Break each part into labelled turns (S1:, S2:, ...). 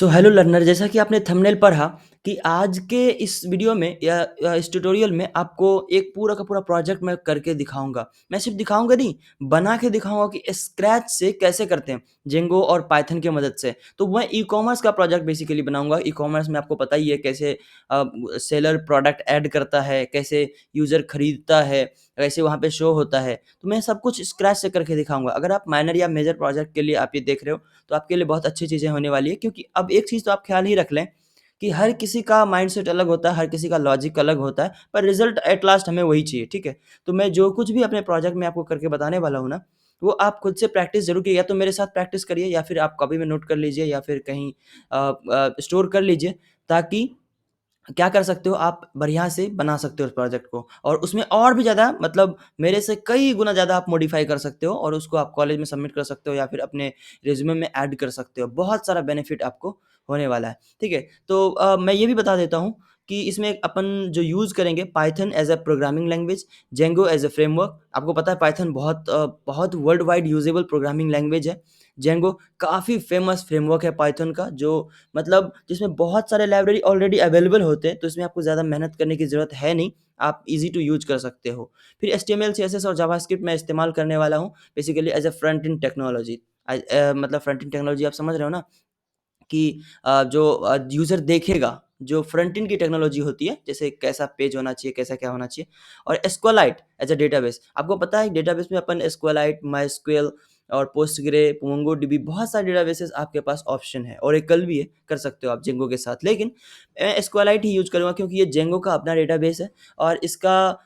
S1: तो hello learner, जैसा कि आपने थंबनेल पढ़ा कि आज के इस वीडियो में या इस ट्यूटोरियल में आपको एक पूरा का पूरा प्रोजेक्ट मैं करके दिखाऊंगा। मैं सिर्फ दिखाऊंगा नहीं, बना के दिखाऊंगा कि स्क्रैच से कैसे करते हैं जेंगो और पाइथन की मदद से। तो मैं ई कॉमर्स का प्रोजेक्ट बेसिकली बनाऊंगा। ई कॉमर्स में आपको पता ही है कैसे सेलर प्रोडक्ट ऐड करता है, कैसे यूज़र खरीदता है, कैसे वहाँ पे शो होता है। तो मैं सब कुछ स्क्रैच से करके दिखाऊंगा। अगर आप माइनर या मेजर प्रोजेक्ट के लिए आप ये देख रहे हो तो आपके लिए बहुत अच्छी चीज़ें होने वाली है, क्योंकि अब एक चीज़ तो आप ख्याल ही रख लें कि हर किसी का माइंडसेट अलग होता है, हर किसी का लॉजिक अलग होता है, पर रिजल्ट एट लास्ट हमें वही चाहिए, ठीक है? तो मैं जो कुछ भी अपने प्रोजेक्ट में आपको करके बताने वाला हूँ ना, वो आप खुद से प्रैक्टिस ज़रूर कीजिए। या तो मेरे साथ प्रैक्टिस करिए या फिर आप कॉपी में नोट कर लीजिए या फिर कहीं स्टोर कर लीजिए, ताकि क्या कर सकते हो आप बढ़िया से बना सकते हो उस प्रोजेक्ट को, और उसमें और भी ज़्यादा मतलब मेरे से कई गुना ज़्यादा आप मॉडिफ़ाई कर सकते हो और उसको आप कॉलेज में सबमिट कर सकते हो या फिर अपने रिज़्यूमे में ऐड कर सकते हो। बहुत सारा बेनिफिट आपको होने वाला है, ठीक है? तो मैं ये भी बता देता हूँ कि इसमें अपन जो यूज़ करेंगे Python as a programming language, Django as a framework. आपको पता है पाइथन बहुत world wide usable programming language है। जेंगो काफ़ी फ़ेमस फ्रेमवर्क है पाइथन का, जो मतलब जिसमें बहुत सारे लाइब्रेरी ऑलरेडी अवेलेबल होते हैं, तो इसमें आपको ज़्यादा मेहनत करने की ज़रूरत है नहीं, आप ईज़ी टू यूज़ कर सकते हो। फिर एचटीएमएल, सीएसएस और जावास्क्रिप्ट मैं इस्तेमाल करने वाला हूँ basically as a front end technology. मतलब फ्रंट एंड टेक्नोलॉजी आप समझ रहे हो ना, कि जो यूज़र देखेगा, जो फ्रंट एंड की टेक्नोलॉजी होती है, जैसे कैसा पेज होना चाहिए, कैसा क्या होना चाहिए। और एसक्यूएलाइट एज़ अ डेटाबेस, आपको पता है डेटाबेस में अपन एसक्यूएलाइट, मायस्क्यूएल और पोस्टग्रे, मोंगोडीबी, बहुत सारे डेटाबेसेस आपके पास ऑप्शन है, ओरेकल भी है, कर सकते हो आप जेंगो के साथ। लेकिन मैं एसक्यूएलाइट ही यूज़ करूँगा, क्योंकि ये जेंगो का अपना डेटाबेस है और इसका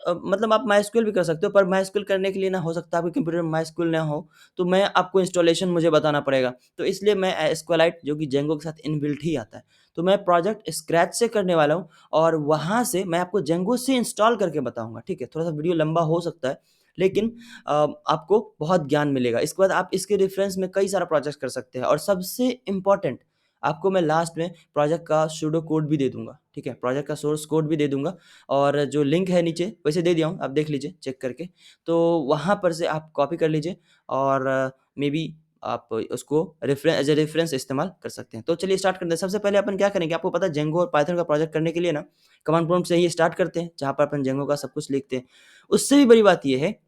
S1: मतलब आप मायस्क्यूएल भी कर सकते हो, पर मायस्क्यूएल करने के लिए ना, हो सकता है आपके कंप्यूटर में मायस्क्यूएल ना हो, तो मैं आपको इंस्टॉलेशन मुझे बताना पड़ेगा। तो इसलिए मैं एसक्यूएलाइट, जो कि जेंगो के साथ इनबिल्ट ही आता है, तो मैं प्रोजेक्ट स्क्रैच से करने वाला हूँ और वहाँ से मैं आपको जेंगो से इंस्टॉल करके बताऊँगा, ठीक है? थोड़ा-सा वीडियो लंबा हो सकता है, लेकिन आपको बहुत ज्ञान मिलेगा। इसके बाद आप इसके रेफ़रेंस में कई सारा प्रोजेक्ट कर सकते हैं, और सबसे इम्पोर्टेंट, आपको मैं लास्ट में प्रोजेक्ट का सूडो कोड भी दे दूँगा, ठीक है? प्रोजेक्ट का सोर्स कोड भी दे दूँगा, और जो लिंक है नीचे वैसे दे दिया हूँ, आप देख लीजिए चेक करके। तो वहाँ पर से आप कॉपी कर लीजिए और मेबी आप उसको एज़ अ रेफ़रेंस इस्तेमाल कर सकते हैं। तो चलिए स्टार्ट करते हैं। सबसे पहले अपन क्या करेंगे, आपको पता है जेंगो और पाइथन का प्रोजेक्ट करने के लिए ना, कमांड प्रॉम्प्ट से ही स्टार्ट करते हैं, जहाँ पर अपन जेंगो का सब कुछ लिखते हैं। उससे भी बड़ी बात ये है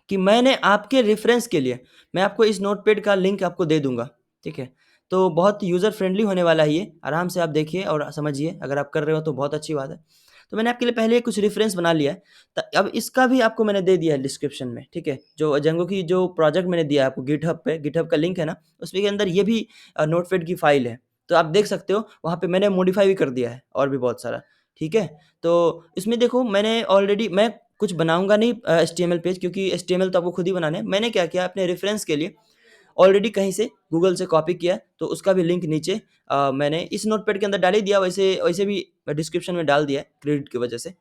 S1: कि मैंने आपके रेफ़रेंस के लिए मैं आपको इस नोटपैड का लिंक आपको दे दूँगा, ठीक है? तो बहुत यूज़र फ्रेंडली होने वाला है ये, आराम से आप देखिए और समझिए, अगर आप कर रहे हो तो बहुत अच्छी बात है। तो मैंने आपके लिए पहले कुछ रेफ़रेंस बना लिया है, त अब इसका भी आपको मैंने दे दिया है डिस्क्रिप्शन में, ठीक है? जो जेंगो की जो प्रोजेक्ट मैंने दिया है आपको गिटहब पे, गिटहब का लिंक है ना, उसके अंदर ये भी नोटपैड की फ़ाइल है। तो आप देख सकते हो, वहाँ पे मैंने मॉडिफ़ाई भी कर दिया है और भी बहुत सारा, ठीक है? तो इसमें देखो, मैंने ऑलरेडी मैं कुछ बनाऊँगा नहीं एचटीएमएल पेज, क्योंकि एचटीएमएल तो आपको खुद ही बनाने हैं। मैंने क्या किया, अपने रेफ़रेंस के लिए ऑलरेडी कहीं से गूगल से कॉपी किया, तो उसका भी लिंक नीचे मैंने इस नोटपैड के अंदर डाल ही दिया, वैसे वैसे भी डिस्क्रिप्शन में डाल दिया है क्रेडिट की वजह से।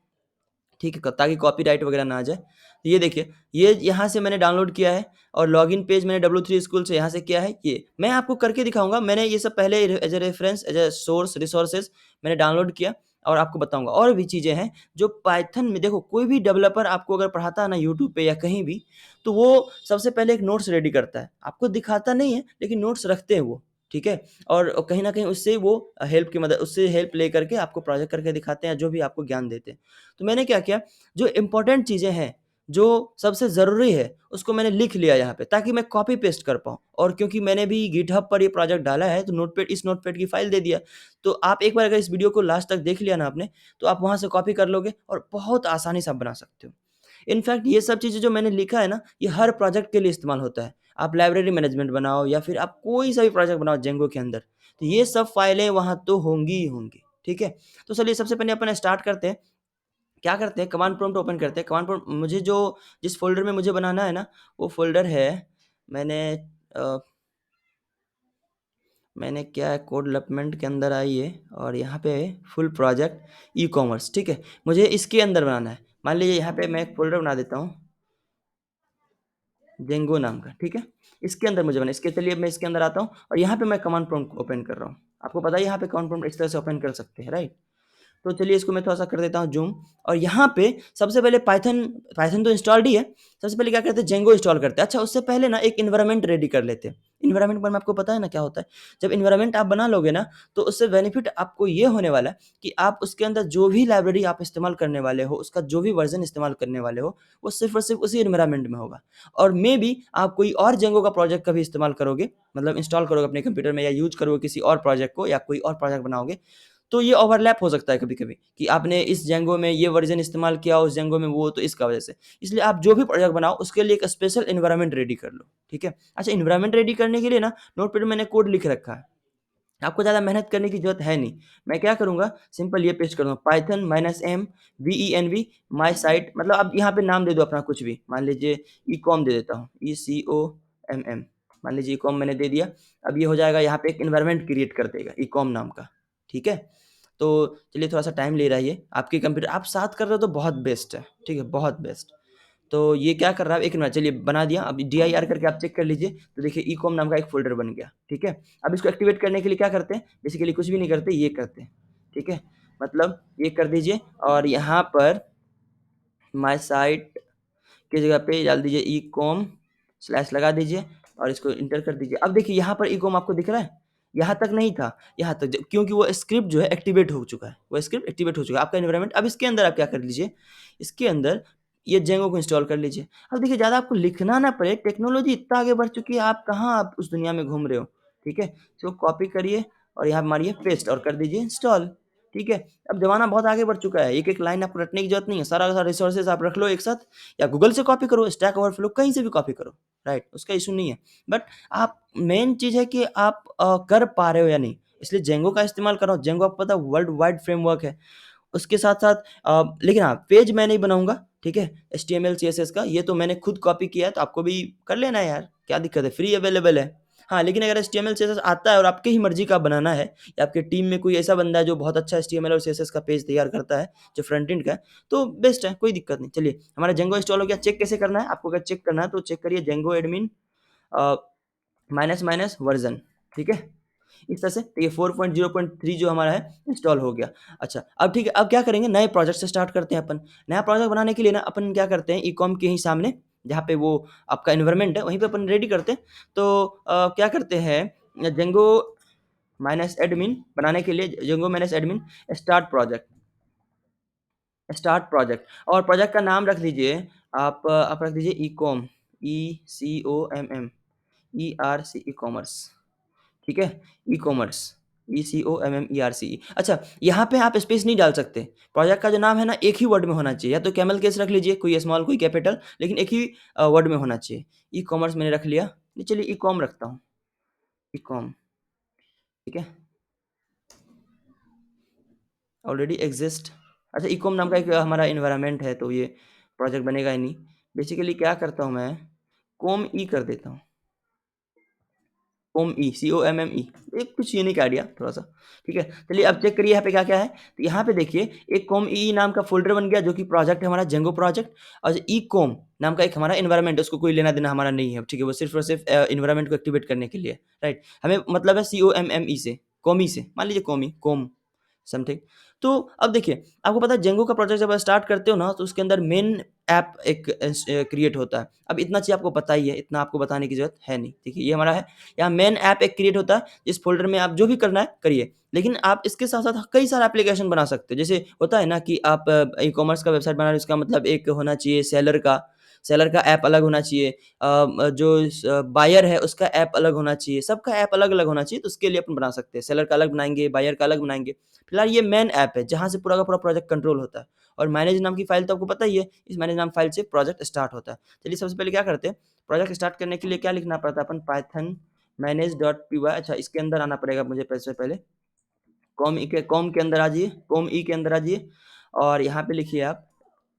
S1: ठीक है, क ताकि कॉपीराइट वगैरह ना आ जाए। तो ये देखिए, ये यहाँ से मैंने डाउनलोड किया है और लॉगिन पेज मैंने W3 स्कूल से यहाँ से किया है ये। मैं आपको करके दिखाऊँगा, मैंने ये सब पहले as a reference, as a source resources मैंने डाउनलोड किया और आपको बताऊँगा। और भी चीज़ें हैं जो पाइथन में, देखो कोई भी डेवलपर आपको अगर पढ़ाता है ना यूट्यूब पे या कहीं भी, तो वो सबसे पहले एक नोट्स रेडी करता है। आपको दिखाता नहीं है, लेकिन नोट्स रखते हैं वो, ठीक है? और कहीं न कहीं उससे वो उससे हेल्प लेकर के आपको प्रोजेक्ट करके दिखाते हैं, जो भी आपको ज्ञान देते हैं। तो मैंने क्या किया, जो इम्पोर्टेंट चीज़ें हैं, जो सबसे ज़रूरी है, उसको मैंने लिख लिया यहाँ पे, ताकि मैं कॉपी पेस्ट कर पाऊँ। और क्योंकि मैंने भी गिटहब पर ये प्रोजेक्ट डाला है, तो नोटपैड की फ़ाइल दे दिया। तो आप एक बार अगर इस वीडियो को लास्ट तक देख लिया ना आपने, तो आप वहाँ से कॉपी कर लोगे और बहुत आसानी से आप बना सकते हो। इनफैक्ट ये सब चीज़ें जो मैंने लिखा है ना, ये हर प्रोजेक्ट के लिए इस्तेमाल होता है। आप लाइब्रेरी मैनेजमेंट बनाओ या फिर आप कोई सा भी प्रोजेक्ट बनाओ जेंगो के अंदर, तो ये सब फाइलें वहाँ तो होंगी ही होंगी, ठीक है? तो चलिए सबसे पहले अपन स्टार्ट करते हैं। क्या करते हैं, कमांड प्रॉम्प्ट ओपन करते हैं। कमांड प्रॉम्प्ट मुझे जो जिस फ़ोल्डर में मुझे बनाना है ना, वो फ़ोल्डर है, मैंने अ, मैंने क्या है, कोड डेवलपमेंट के अंदर आइए और यहाँ पे फुल प्रोजेक्ट ई-कॉमर्स, ठीक है? मुझे इसके अंदर बनाना है। मान लीजिए यहाँ पे मैं एक फ़ोल्डर बना देता हूँ, जेंगो नाम का, ठीक है? इसके अंदर मुझे चलिए मैं इसके अंदर आता हूँ और यहाँ पे मैं कमांड प्रॉम्प्ट ओपन कर रहा हूँ। आपको पता है यहाँ पे कमांड प्रॉम्प्ट इस तरह से ओपन कर सकते हैं, राइट? तो चलिए इसको मैं थोड़ा-सा कर देता हूँ ज़ूम और यहाँ पे सबसे पहले पाइथन पाइथन तो इंस्टॉल्ड ही है। सबसे पहले क्या करते हैं जेंगो इंस्टॉल करते हैं। अच्छा उससे पहले ना एक एनवायरनमेंट रेडी कर लेते हैं। एनवायरनमेंट में आपको पता है ना क्या होता है? जब एनवायरनमेंट आप बना लोगे ना तो उससे बेनिफिट आपको ये होने वाला है कि आप उसके अंदर जो भी लाइब्रेरी आप इस्तेमाल करने वाले हो, उसका जो भी वर्ज़न इस्तेमाल करने वाले हो, वो सिर्फ़ और सिर्फ़ उसी एनवायरनमेंट में होगा। और मेबी आप कोई और जेंगो का प्रोजेक्ट कभी इस्तेमाल करोगे, मतलब इंस्टॉल करोगे अपने कंप्यूटर में या यूज़ करोगे किसी और प्रोजेक्ट को या कोई और प्रोजेक्ट बनाओगे, तो ये ओवरलैप हो सकता है कभी-कभी कि आपने इस जेंगो में ये वर्ज़न इस्तेमाल किया, उस जेंगो में वो, तो इसका वजह से। इसलिए आप जो भी प्रोजेक्ट बनाओ, उसके लिए एक स्पेशल एनवायरनमेंट रेडी कर लो, ठीक है? अच्छा एनवायरनमेंट रेडी करने के लिए ना नोटपैड में मैंने कोड लिख रखा है। आपको ज़्यादा मेहनत करने की ज़रूरत है नहीं। मैं क्या करूँगा सिंपल ये पेस्ट कर दूँगा Python -m venv my site मतलब आप यहाँ पे नाम दे दो अपना कुछ भी। मान लीजिए ईकॉम दे देता हूँ ECOMM मान लीजिए ईकॉम मैंने दे दिया। अब ये हो जाएगा यहाँ पे एक एनवायरनमेंट क्रिएट कर देगा ईकॉम नाम का, ठीक है? तो चलिए थोड़ा-सा टाइम ले रहा है ये। आपके कंप्यूटर आप साथ कर रहे हो तो बहुत बेस्ट है, ठीक है? बहुत बेस्ट। तो ये क्या कर रहा है एक मिनट चलिए बना दिया अब dir करके आप चेक कर लीजिए तो देखिए ईकॉम नाम का एक फ़ोल्डर बन गया, ठीक है? अब इसको एक्टिवेट करने के लिए क्या करते हैं? बेसिकली कुछ भी नहीं करते, ये करते हैं, ठीक है? मतलब ये कर दीजिए और यहाँ पर माय साइट की जगह पे डाल दीजिए ईकॉम स्लैश लगा दीजिए और इसको एंटर कर दीजिए। अब देखिए यहाँ पर ईकॉम आपको दिख रहा है? यहाँ तक नहीं था, यहाँ तक ज क्योंकि वो स्क्रिप्ट जो है एक्टिवेट हो चुका है, वो स्क्रिप्ट एक्टिवेट हो चुका है, आपका एनवायरनमेंट अब इसके अंदर आप क्या कर लीजिए, इसके अंदर ये जेंगो को इंस्टॉल कर लीजिए। अब देखिए ज़्यादा आपको लिखना ना पड़े, टेक्नोलॉजी इतना आगे बढ़ चुकी है, आप कहाँ आप उस दुनिया में घूम रहे हो, ठीक है? इसको कॉपी करिए और यहाँ मारिए पेस्ट और कर दीजिए इंस्टॉल, ठीक है? अब ज़माना बहुत आगे बढ़ चुका है, एक-एक लाइन आपको रटने की ज़रूरत नहीं है, सारा का सारा रिसोर्सेज़ आप रख लो एक साथ या गूगल से कॉपी करो, स्टैक ओवरफ्लो कहीं से भी कॉपी करो, राइट? उसका इश्यू नहीं है। बट आप मेन चीज़ है कि आप कर पा रहे हो या नहीं, इसलिए जेंगो का इस्तेमाल कर रहा हूँ। जेंगो आपको पता है वर्ल्ड वाइड फ्रेमवर्क है। उसके साथ-साथ लेकिन हाँ, पेज मैं नहीं बनाऊँगा, ठीक है? एचटीएमएल, सीएसएस का ये तो मैंने खुद कॉपी किया है, तो आपको भी कर लेना है यार, क्या दिक्कत है? फ्री अवेलेबल है। हाँ, लेकिन अगर एचटीएमएल, सीएसएस आता है और आपकी ही मर्ज़ी का बनाना है या आपकी टीम में कोई ऐसा बंदा है जो बहुत अच्छा एचटीएमएल और सीएसएस का पेज तैयार करता है, जो फ्रंट एंड का है, तो बेस्ट है, कोई दिक्कत नहीं। चलिए, हमारा जेंगो इंस्टॉल हो गया, चेक कैसे करना है? आपको अगर चेक करना है तो चेक करिए जेंगो एडमिन अ, माइनस वर्ज़न, ठीक है? इस तरह से तो ये 4.0.3 जो हमारा है इंस्टॉल हो गया। अच्छा, अब ठीक है, अब क्या करेंगे नए प्रोजेक्ट से स्टार्ट करते हैं अपन। नया प्रोजेक्ट बनाने के लिए ना अपन क्या करते हैं ईकॉम के ही सामने जहाँ पे वो आपका एनवायरनमेंट है वहीं पे अपन रेडी करते हैं। तो क्या करते हैं जेंगो माइनस एडमिन बनाने के लिए Django minus admin start project और प्रोजेक्ट का नाम रख दीजिए आप रख दीजिए ईकॉम ECOMM ERC ई-कॉमर्स। ठीक है? ई-कॉमर्स, ECOMMERCE अच्छा, यहाँ पे आप स्पेस नहीं डाल सकते। प्रोजेक्ट का जो नाम है ना, एक ही वर्ड में होना चाहिए। या तो कैमल केस रख लीजिए, कोई स्मॉल, कोई कैपिटल, लेकिन एक ही वर्ड में होना चाहिए। ई-कॉमर्स मैंने रख लिया। नहीं, चलिए ई-कॉम रखता हूँ, ई-कॉम, ठीक है? ऑलरेडी एक्सिस्ट अच्छा, ई-कॉम नाम का एक हमारा एनवायरनमेंट है, तो ये प्रोजेक्ट बनेगा ही नहीं। बेसिकली क्या करता हूँ मैं, कॉम ई कर देता हूँ। कोम ई COMME एक कुछ यूनिक आइडिया थोड़ा-सा, ठीक है? चलिए अब चेक करिए यहाँ पे क्या-क्या है। तो यहाँ पे देखिए एक कोम ई नाम का फ़ोल्डर बन गया जो कि प्रोजेक्ट है हमारा जेंगो प्रोजेक्ट और ई-कॉम नाम का एक हमारा एनवायरनमेंट है, उसको कोई लेना-देना हमारा नहीं है, ठीक है? वो सिर्फ़ और सिर्फ़ एनवायरनमेंट को एक्टिवेट करने के लिए, राइट? हमें मतलब है COMME से, कॉमी से, मान लीजिए कॉमी, कॉम समथिंग। तो अब देखिए, आपको पता है जेंगो का प्रोजेक्ट जब आप स्टार्ट करते हो ना, तो उसके अंदर मेन ऐप एक क्रिएट होता है। अब इतना चीज़ आपको पता ही है, इतना आपको बताने की ज़रूरत है नहीं, ठीक है? ये हमारा है, यहाँ मेन ऐप एक क्रिएट होता है, इस फ़ोल्डर में आप जो भी करना है, करिए। लेकिन आप इसके साथ-साथ कई सारे एप्लीकेशन बना सकते हो। जैसे होता है ना कि आप ई-कॉमर्स का वेबसाइट बना रहे हो, इसका मतलब एक होना चाहिए सेलर का ऐप अलग होना चाहिए। जो बायर है, उसका ऐप अलग होना चाहिए। सबका ऐप अलग-अलग होना चाहिए, तो उसके लिए अपन बना सकते हैं। सेलर का अलग बनाएँगे, बायर का अलग बनाएँगे। फिलहाल ये मेन ऐप है, जहाँ से पूरा का पूरा प्रोजेक्ट कंट्रोल होता है और मैनेज नाम की फ़ाइल तो आपको पता ही है, इस मैनेज नाम फ़ाइल से प्रोजेक्ट स्टार्ट होता है। चलिए सबसे पहले क्या करते हैं, प्रोजेक्ट स्टार्ट करने के लिए क्या लिखना पड़ता है अपन पाइथन manage.py अच्छा इसके अंदर आना पड़ेगा मुझे सबसे पहले, कॉम के अंदर आ जाइए, कॉम ई के अंदर आ जाइए और यहाँ पे लिखिए आप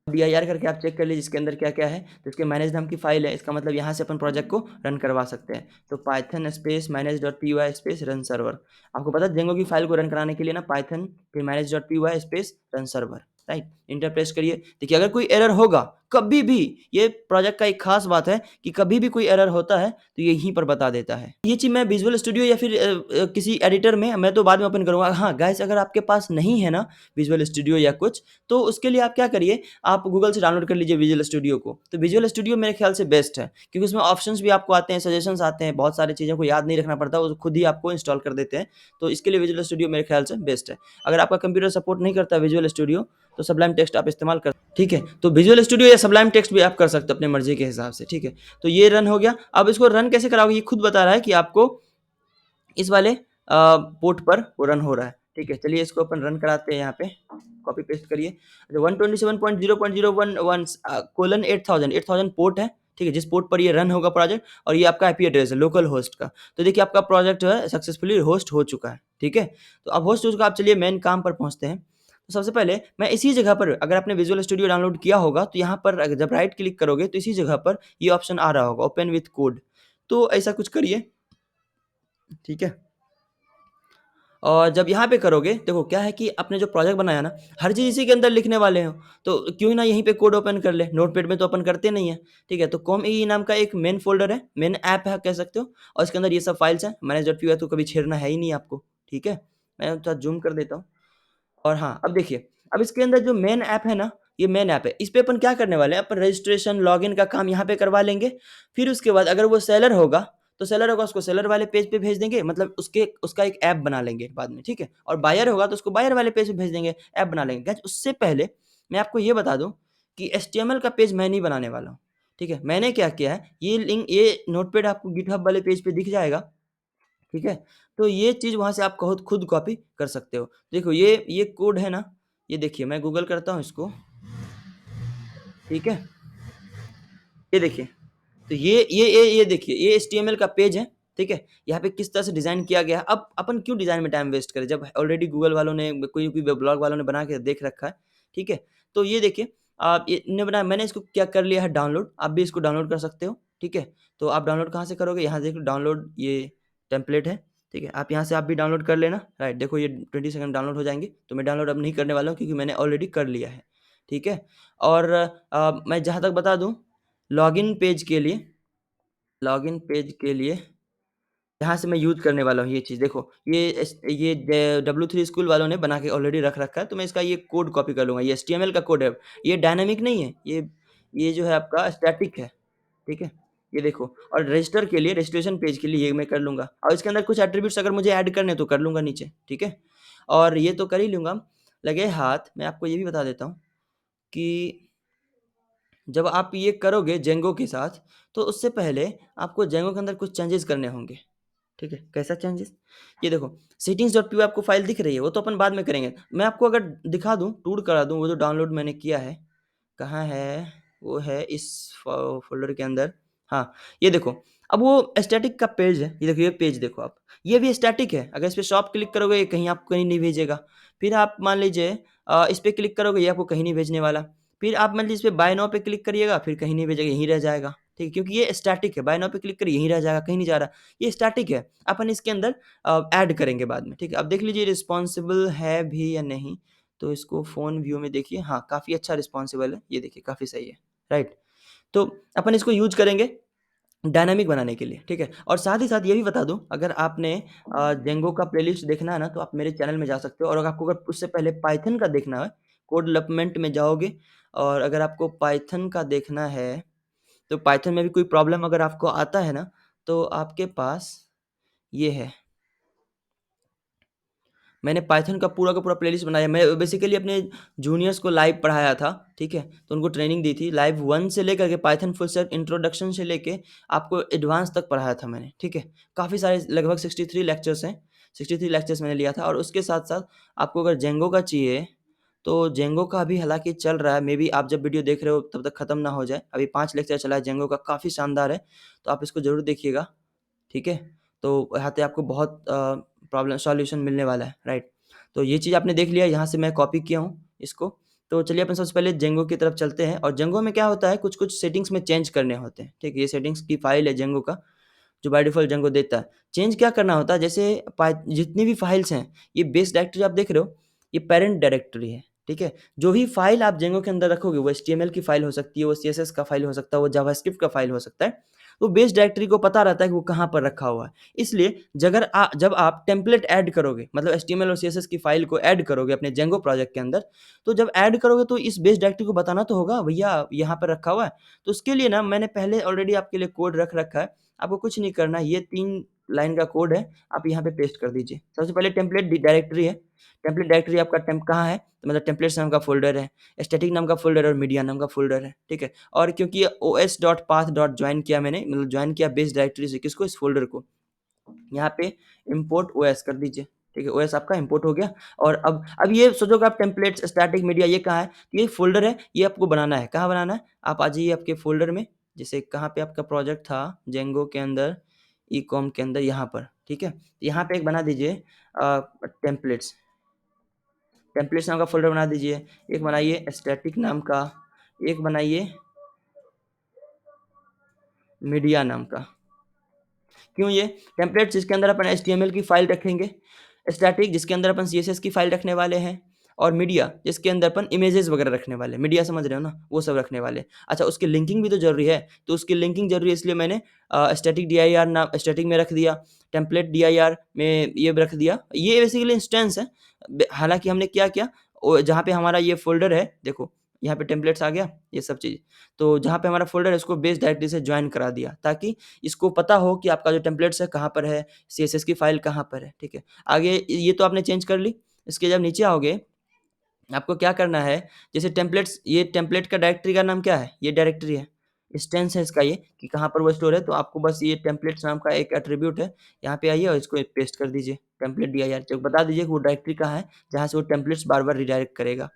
S1: dir करके आप चेक कर लीजिए इसके अंदर क्या-क्या है, तो इसके मैनेज नाम की फ़ाइल है, इसका मतलब यहाँ से अपन प्रोजेक्ट को रन करवा सकते हैं। तो Python space manage.py space run server. आपको पता है जेंगो की फ़ाइल को रन कराने के लिए ना पाइथन फिर manage.py space run server, right? Enter press करिए। देखिए अगर कोई एरर होगा, कभी भी ये प्रोजेक्ट का एक खास बात है कि कभी भी कोई एरर होता है तो ये यहीं पर बता देता है। ये चीज़ मैं विजुअल स्टूडियो या फिर किसी एडिटर में मैं तो बाद में ओपन करूँगा। हाँ, गाइस अगर आपके पास नहीं है ना विजुअल स्टूडियो या कुछ, तो उसके लिए आप क्या करिए, आप गूगल से डाउनलोड कर लीजिए विजुअल स्टूडियो को। तो विजुअल स्टूडियो मेरे ख्याल से बेस्ट है, क्योंकि उसमें ऑप्शंस भी आपको आते हैं, सजेशंस आते हैं, बहुत सारी चीज़ों को याद नहीं रखना पड़ता, वो खुद ही आपको इंस्टॉल कर देते हैं। तो इसके लिए विजुअल स्टूडियो मेरे ख्याल से बेस्ट है। अगर आपका कंप्यूटर सपोर्ट नहीं करता विजुअल स्टूडियो, तो सबलाइम टेक्स्ट आप इस्तेमाल कर, ठीक है। तो विजुअल स्टूडियो या सबलाइम टेक्स्ट भी आप कर सकते हो अपने मर्जी के हिसाब से, ठीक है। तो ये रन हो गया। अब इसको रन कैसे कराओगे, ये खुद बता रहा है कि आपको इस वाले पोर्ट पर वो रन हो रहा है, ठीक है। चलिए इसको अपन रन कराते हैं, यहाँ पे कॉपी पेस्ट करिए। 127.0.0.1 कोलन 8000 पोर्ट है, ठीक है, जिस पोर्ट पर ये रन होगा प्रोजेक्ट, और ये आपका आईपी एड्रेस है लोकल होस्ट का। तो देखिए आपका प्रोजेक्ट जो है सक्सेसफुली होस्ट हो चुका है, ठीक है। तो अब होस्ट हो चुका, आप चलिए मेन काम पर पहुंचते हैं। तो सबसे पहले मैं इसी जगह पर, अगर आपने विजुअल स्टूडियो डाउनलोड किया होगा तो यहाँ पर जब राइट क्लिक करोगे तो इसी जगह पर ये ऑप्शन आ रहा होगा, ओपन विथ कोड। तो ऐसा कुछ करिए, ठीक है। और जब यहाँ पे करोगे, देखो क्या है कि आपने जो प्रोजेक्ट बनाया ना, हर चीज़ इसी के अंदर लिखने वाले हो, तो क्यों ना यहीं पे कोड ओपन कर ले। नोटपैड में तो ओपन करते नहीं है, ठीक है। तो कॉम ई नाम का एक मेन फ़ोल्डर है, मेन ऐप है कह सकते हो, और इसके अंदर ये सब फाइल्स हैं। मैनेज.py है तो कभी छेड़ना है ही नहीं आपको, ठीक है। मैं थोड़ा ज़ूम कर देता हूँ। और हाँ, अब देखिए, अब इसके अंदर जो मेन ऐप है ना, ये मेन ऐप है। इस पे अपन क्या करने वाले हैं, अपन रजिस्ट्रेशन, लॉगिन का काम यहाँ पे करवा लेंगे। फिर उसके बाद अगर वो सेलर होगा, तो सेलर होगा उसको सेलर वाले पेज पे भेज देंगे, मतलब उसके उसका एक ऐप बना लेंगे बाद में, ठीक है। और बायर होगा तो उसको बायर वाले पेज पे भेज देंगे, ऐप बना लेंगे। गाइस उससे पहले मैं आपको ये बता दूँ कि एचटीएमएल का पेज मैं नहीं बनाने वाला हूँ, ठीक है। मैंने क्या किया है, ये लिंक, ये नोटपैड आपको गिटहब वाले पेज पे दिख जाएगा, ठीक है। तो ये चीज़ वहाँ से आप खुद खुद कॉपी कर सकते हो। देखो ये कोड है ना, ये देखिए मैं गूगल करता हूँ इसको, ठीक है। ये देखिए, तो ये देखिए, ये एचटीएमएल का पेज है, ठीक है। यहाँ पे किस तरह से डिज़ाइन किया गया है। अब अपन क्यों डिज़ाइन में टाइम वेस्ट करें, जब ऑलरेडी गूगल वालों ने, कोई भी ब्लॉग वालों ने बना के देख रखा है, ठीक है। तो ये देखिए, आप ये ने बनाया, मैंने इसको क्या कर लिया है डाउनलोड, आप भी इसको डाउनलोड कर सकते हो, ठीक है। तो आप डाउनलोड कहाँ से करोगे, यहाँ देखो डाउनलोड ये टेम्पलेट है, ठीक है। आप यहाँ से आप भी डाउनलोड कर लेना, राइट। देखो ये 20 सेकंड डाउनलोड हो जाएँगे, तो मैं डाउनलोड अब नहीं करने वाला हूँ क्योंकि मैंने ऑलरेडी कर लिया है, ठीक है। और मैं जहाँ तक बता दूँ, लॉगिन पेज के लिए, लॉगिन पेज के लिए यहाँ से मैं यूज़ करने वाला हूँ ये चीज़। देखो ये W3 स्कूल वालों ने बना के ऑलरेडी रख रखा है, तो मैं इसका ये कोड कॉपी कर लूँगा। ये एचटीएमएल का कोड है, ये डायनामिक नहीं है, ये जो है आपका स्टैटिक है, ठीक है। ये देखो, और रजिस्टर के लिए, रजिस्ट्रेशन पेज के लिए ये मैं कर लूँगा, और इसके अंदर कुछ एट्रीब्यूट्स अगर मुझे ऐड करने हैं तो कर लूँगा नीचे, ठीक है। और ये तो कर ही लूँगा। लगे हाथ मैं आपको ये भी बता देता हूँ कि जब आप ये करोगे जेंगो के साथ, तो उससे पहले आपको जेंगो के अंदर कुछ चेंजेस करने होंगे, ठीक है। कैसा चेंजेस? ये देखो, settings.py आपको फ़ाइल दिख रही है, वो तो अपन बाद में करेंगे। मैं आपको अगर दिखा दूँ, टूर करा दूँ, वो जो डाउनलोड मैंने किया है, कहाँ है? वो है इस फ़ोल्डर के अंदर। हाँ, ये देखो, अब वो स्टैटिक का पेज है, ये देखो, ये पेज देखो आप, ये भी स्टैटिक है। अगर इस पे शॉप क्लिक करोगे, ये कहीं आपको कहीं नहीं भेजेगा। फिर आप मान लीजिए इस पे क्लिक करोगे, ये आपको कहीं नहीं भेजने वाला। फिर आप मान लीजिए इस पे बाय नाउ पे क्लिक करिएगा, फिर कहीं नहीं भेजेगा, यहीं रह जाएगा, ठीक है, क्योंकि ये स्टैटिक है। बाय नाउ पे क्लिक करिए, यहीं रह जाएगा, कहीं नहीं जा रहा। ये स्टैटिक है, अपन इसके अंदर ऐड करेंगे बाद में, ठीक है। अब देख लीजिए रिस्पॉन्सिबल है भी या नहीं, तो इसको फ़ोन व्यू में देखिए, हाँ, काफ़ी अच्छा रिस्पॉन्सिबल है, ये देखिए काफ़ी सही है, राइट। तो अपन इसको यूज़ करेंगे डायनामिक बनाने के लिए, ठीक है। और साथ ही साथ ये भी बता दूँ, अगर आपने जेंगो का प्लेलिस्ट देखना है ना, तो आप मेरे चैनल में जा सकते हो, और अगर आपको अगर उससे पहले पाइथन का देखना है, कोड डेवलपमेंट में जाओगे, और अगर आपको पाइथन का देखना है, तो पाइथन में भी कोई प्रॉब्लम अगर आपको आता है ना, तो आपके पास ये है। मैंने पाइथन का पूरा प्लेलिस्ट बनाया। मैं बेसिकली अपने जूनियर्स को लाइव पढ़ाया था, ठीक है? तो उनको ट्रेनिंग दी थी। लाइव 1 से लेकर के पाइथन फुल स्टैक इंट्रोडक्शन से लेके आपको एडवांस तक पढ़ाया था मैंने, ठीक है? काफ़ी सारे लगभग 63 लेक्चर्स हैं। 63 लेक्चर्स मैंने लिया था, और उसके साथ-साथ आपको अगर जेंगो का चाहिए, तो जेंगो का अभी हालाँकि चल रहा है। मेबी आप जब वीडियो देख रहे हो तब तक खत्म ना हो जाए। अभी 5 लेक्चर चला है जेंगो का, काफ़ी शानदार है। तो आप इसको ज़रूर देखिएगा। ठीक है? तो यहाँ पे आपको बहुत प्रॉब्लम सॉल्यूशन मिलने वाला है, राइट? तो ये चीज़ आपने देख लिया, यहाँ से मैं कॉपी किया हूँ इसको। तो चलिए अपन सबसे पहले जेंगो की तरफ चलते हैं, और जेंगो में क्या होता है, कुछ-कुछ सेटिंग्स में चेंज करने होते हैं, ठीक है? ये सेटिंग्स की फाइल है जेंगो का, जो बाय डिफ़ॉल्ट जेंगो देता है। चेंज क्या करना होता है, जैसे जितनी भी फाइल्स हैं, ये बेस डायरेक्टरी आप देख रहे हो, ये पैरेंट डायरेक्टरी है, ठीक है? जो भी फ़ाइल आप जेंगो के अंदर रखोगे, वो एचटीएमएल की फ़ाइल हो सकती है, वो सीएसएस का फ़ाइल हो सकता है, वो जावास्क्रिप्ट का फ़ाइल हो सकता है। तो बेस डायरेक्टरी को पता रहता है कि वो कहाँ पर रखा हुआ है। इसलिए जब आप टेम्पलेट ऐड करोगे, मतलब एचटीएमएल और सीएसएस की फ़ाइल को ऐड करोगे अपने जेंगो प्रोजेक्ट के अंदर, तो जब ऐड करोगे तो इस बेस डायरेक्टरी को बताना तो होगा, भैया यहाँ पर रखा हुआ है। तो उसके लिए ना मैंने पहले ऑलरेडी आपके लिए कोड रख रखा है। आपको कुछ नहीं करना है, ये 3 लाइन का कोड है, आप यहाँ पे पेस्ट कर दीजिए। सबसे पहले टेम्पलेट डायरेक्टरी है। टेम्पलेट डायरेक्टरी आपका कहाँ है? तो मतलब टेम्पलेट्स नाम का फ़ोल्डर है, स्टैटिक नाम का फ़ोल्डर और मीडिया नाम का फ़ोल्डर है, ठीक है? और क्योंकि os.path जॉइन किया मैंने, मतलब जॉइन किया बेस डायरेक्टरी से किसको? इस फ़ोल्डर को। यहाँ पे इम्पोर्ट ओएस कर दीजिए, ठीक है? ओएस आपका इम्पोर्ट हो गया। और अब ये सोचोगे आप टेम्पलेट्स, स्टैटिक, मीडिया ये कहाँ है? ये फ़ोल्डर है, ये आपको बनाना है। कहाँ बनाना है? आप आ जाइए आपके फ़ोल्डर में, जैसे कहाँ पे आपका प्रोजेक्ट था, जेंगो के अंदर, ईकॉम के अंदर, यहाँ पर, ठीक है? यहाँ पे एक बना दीजिए टेम्पलेट्स। टेम्पलेट्स नाम का फ़ोल्डर बना दीजिए। एक बनाइए स्टैटिक नाम का, एक बनाइए मीडिया नाम का। क्यों ये? टेम्पलेट्स जिसके अंदर अपन एचटीएमएल की फ़ाइल रखेंगे, स्टैटिक जिसके अंदर अपन सीएसएस की फ़ाइल रखने वाले हैं, और मीडिया जिसके अंदर अपन इमेजेस वगैरह रखने वाले हैं। मीडिया समझ रहे हो ना? वो सब रखने वाले हैं। अच्छा, उसकी लिंकिंग भी तो ज़रूरी है, तो उसकी लिंकिंग ज़रूरी है, इसलिए मैंने स्टैटिक डिर नाम स्टैटिक में रख दिया, टेम्पलेट डिर में ये रख दिया। ये बेसिकली इंस्टेंस है। हालाँकि हमने क्या किया, जहाँ पे हमारा ये फ़ोल्डर है, देखो यहाँ पे टेम्पलेट्स आ गया, ये सब चीज़। तो जहाँ पे हमारा फ़ोल्डर है, उसको बेस डायरेक्टरी से जॉइन करा दिया, ताकि इसको पता हो कि आपका जो टेम्पलेट्स है कहाँ पर है, सीएसएस की फ़ाइल कहाँ पर है, ठीक है? आगे ये तो आपने चेंज कर ली। इसके जब नीचे आओगे, आपको क्या करना है, जैसे टेम्पलेट्स, ये टेम्पलेट का डायरेक्टरी का नाम क्या है? ये डायरेक्टरी है। इंस्टेंस है इसका ये, कि कहाँ पर वो स्टोर है, तो आपको बस ये टेम्पलेट्स नाम का एक एट्रिब्यूट है, यहाँ पे आइए और इसको पेस्ट कर दीजिए, टेम्पलेट dir, जो बता दीजिए कि वो डायरेक्टरी कहाँ है, जहाँ से वो टेम्पलेट्स बार-बार रिडायरेक्ट करेगा।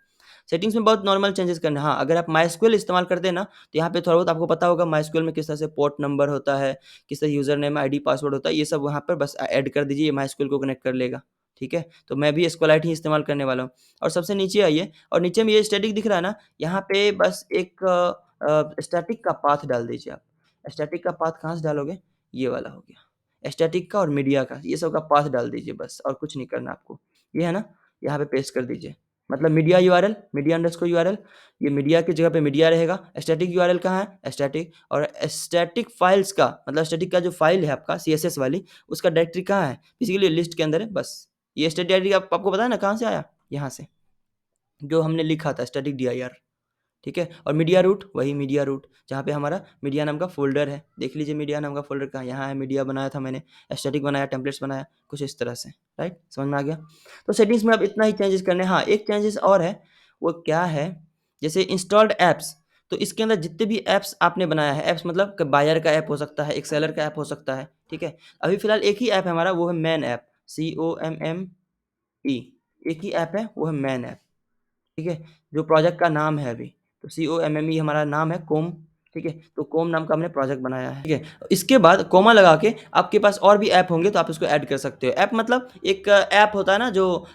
S1: सेटिंग्स में बहुत नॉर्मल चेंजेस करने हैं। हाँ, अगर आप मायस्क्वेल इस्तेमाल करते हैं ना, तो यहाँ पे थोड़ा बहुत आपको पता होगा मायस्क्वेल में किस तरह से पोर्ट नंबर होता है, किस तरह यूज़र नेम, आईडी, पासवर्ड होता है, ये सब वहाँ पर बस ऐड कर दीजिए, ये मायस्क्वेल को कनेक्ट कर लेगा, ठीक है? तो मैं भी एसक्यूएलआइट ही इस्तेमाल करने वाला हूँ। और सबसे नीचे आइए, और नीचे में ये स्टैटिक दिख रहा है ना, यहाँ पे बस एक स्टैटिक का पाथ डाल दीजिए आप। स्टैटिक का पाथ कहाँ से डालोगे? ये वाला हो गया। स्टैटिक का और मीडिया का, ये सब का पाथ डाल दीजिए बस, और कुछ नहीं करना आपको। ये है ना? यहाँ पे पेस्ट कर दीजिए। मतलब media URL, media underscore URL, ये मीडिया की जगह पे मीडिया रहेगा। स्टैटिक यूआरएल कहाँ है? स्टैटिक। और स्टैटिक फाइल्स का मतलब स्टैटिक का जो फाइल है आपका सीएसएस वाली, उसका डायरेक्टरी कहाँ है? बेसिकली लिस्ट के अंदर है बस। ये स्टैटिक डायरेक्टरी आपको पता है ना कहाँ से आया? यहाँ से, जो हमने लिखा था स्टैटिक dir, ठीक है? और मीडिया रूट, वही मीडिया रूट, जहाँ पे हमारा मीडिया नाम का फ़ोल्डर है। देख लीजिए मीडिया नाम का फ़ोल्डर कहाँ है? यहाँ है। मीडिया बनाया था मैंने, स्टैटिक बनाया, टेम्पलेट्स बनाया, कुछ इस तरह से, राइट? समझ में आ गया? तो सेटिंग्स में अब इतना ही चेंजेस करने हैं। हाँ, एक चेंजेस और है, वो क्या है? जैसे इंस्टॉल्ड ऐप्स, तो इसके अंदर जितने भी ऐप्स आपने बनाया है, ऐप्स मतलब क बायर का ऐप हो सकता है, एक सेलर का ऐप हो सकता है, ठीक है? अभी फ़िलहाल एक ही ऐप है हमारा, वो है मैन ऐप, COMME, एक ही ऐप है, वो है मैन ऐप। ठीक है? जो प्रोजेक्ट का नाम है अभी, तो COMME हमारा नाम है, कोम, ठीक है? तो कोम नाम का हमने प्रोजेक्ट बनाया है, ठीक है? इसके बाद कोमा लगा के आपके पास और भी ऐप होंगे तो आप इसको ऐड कर सकते हो। ऐप मतलब एक ऐप होता है ना, जो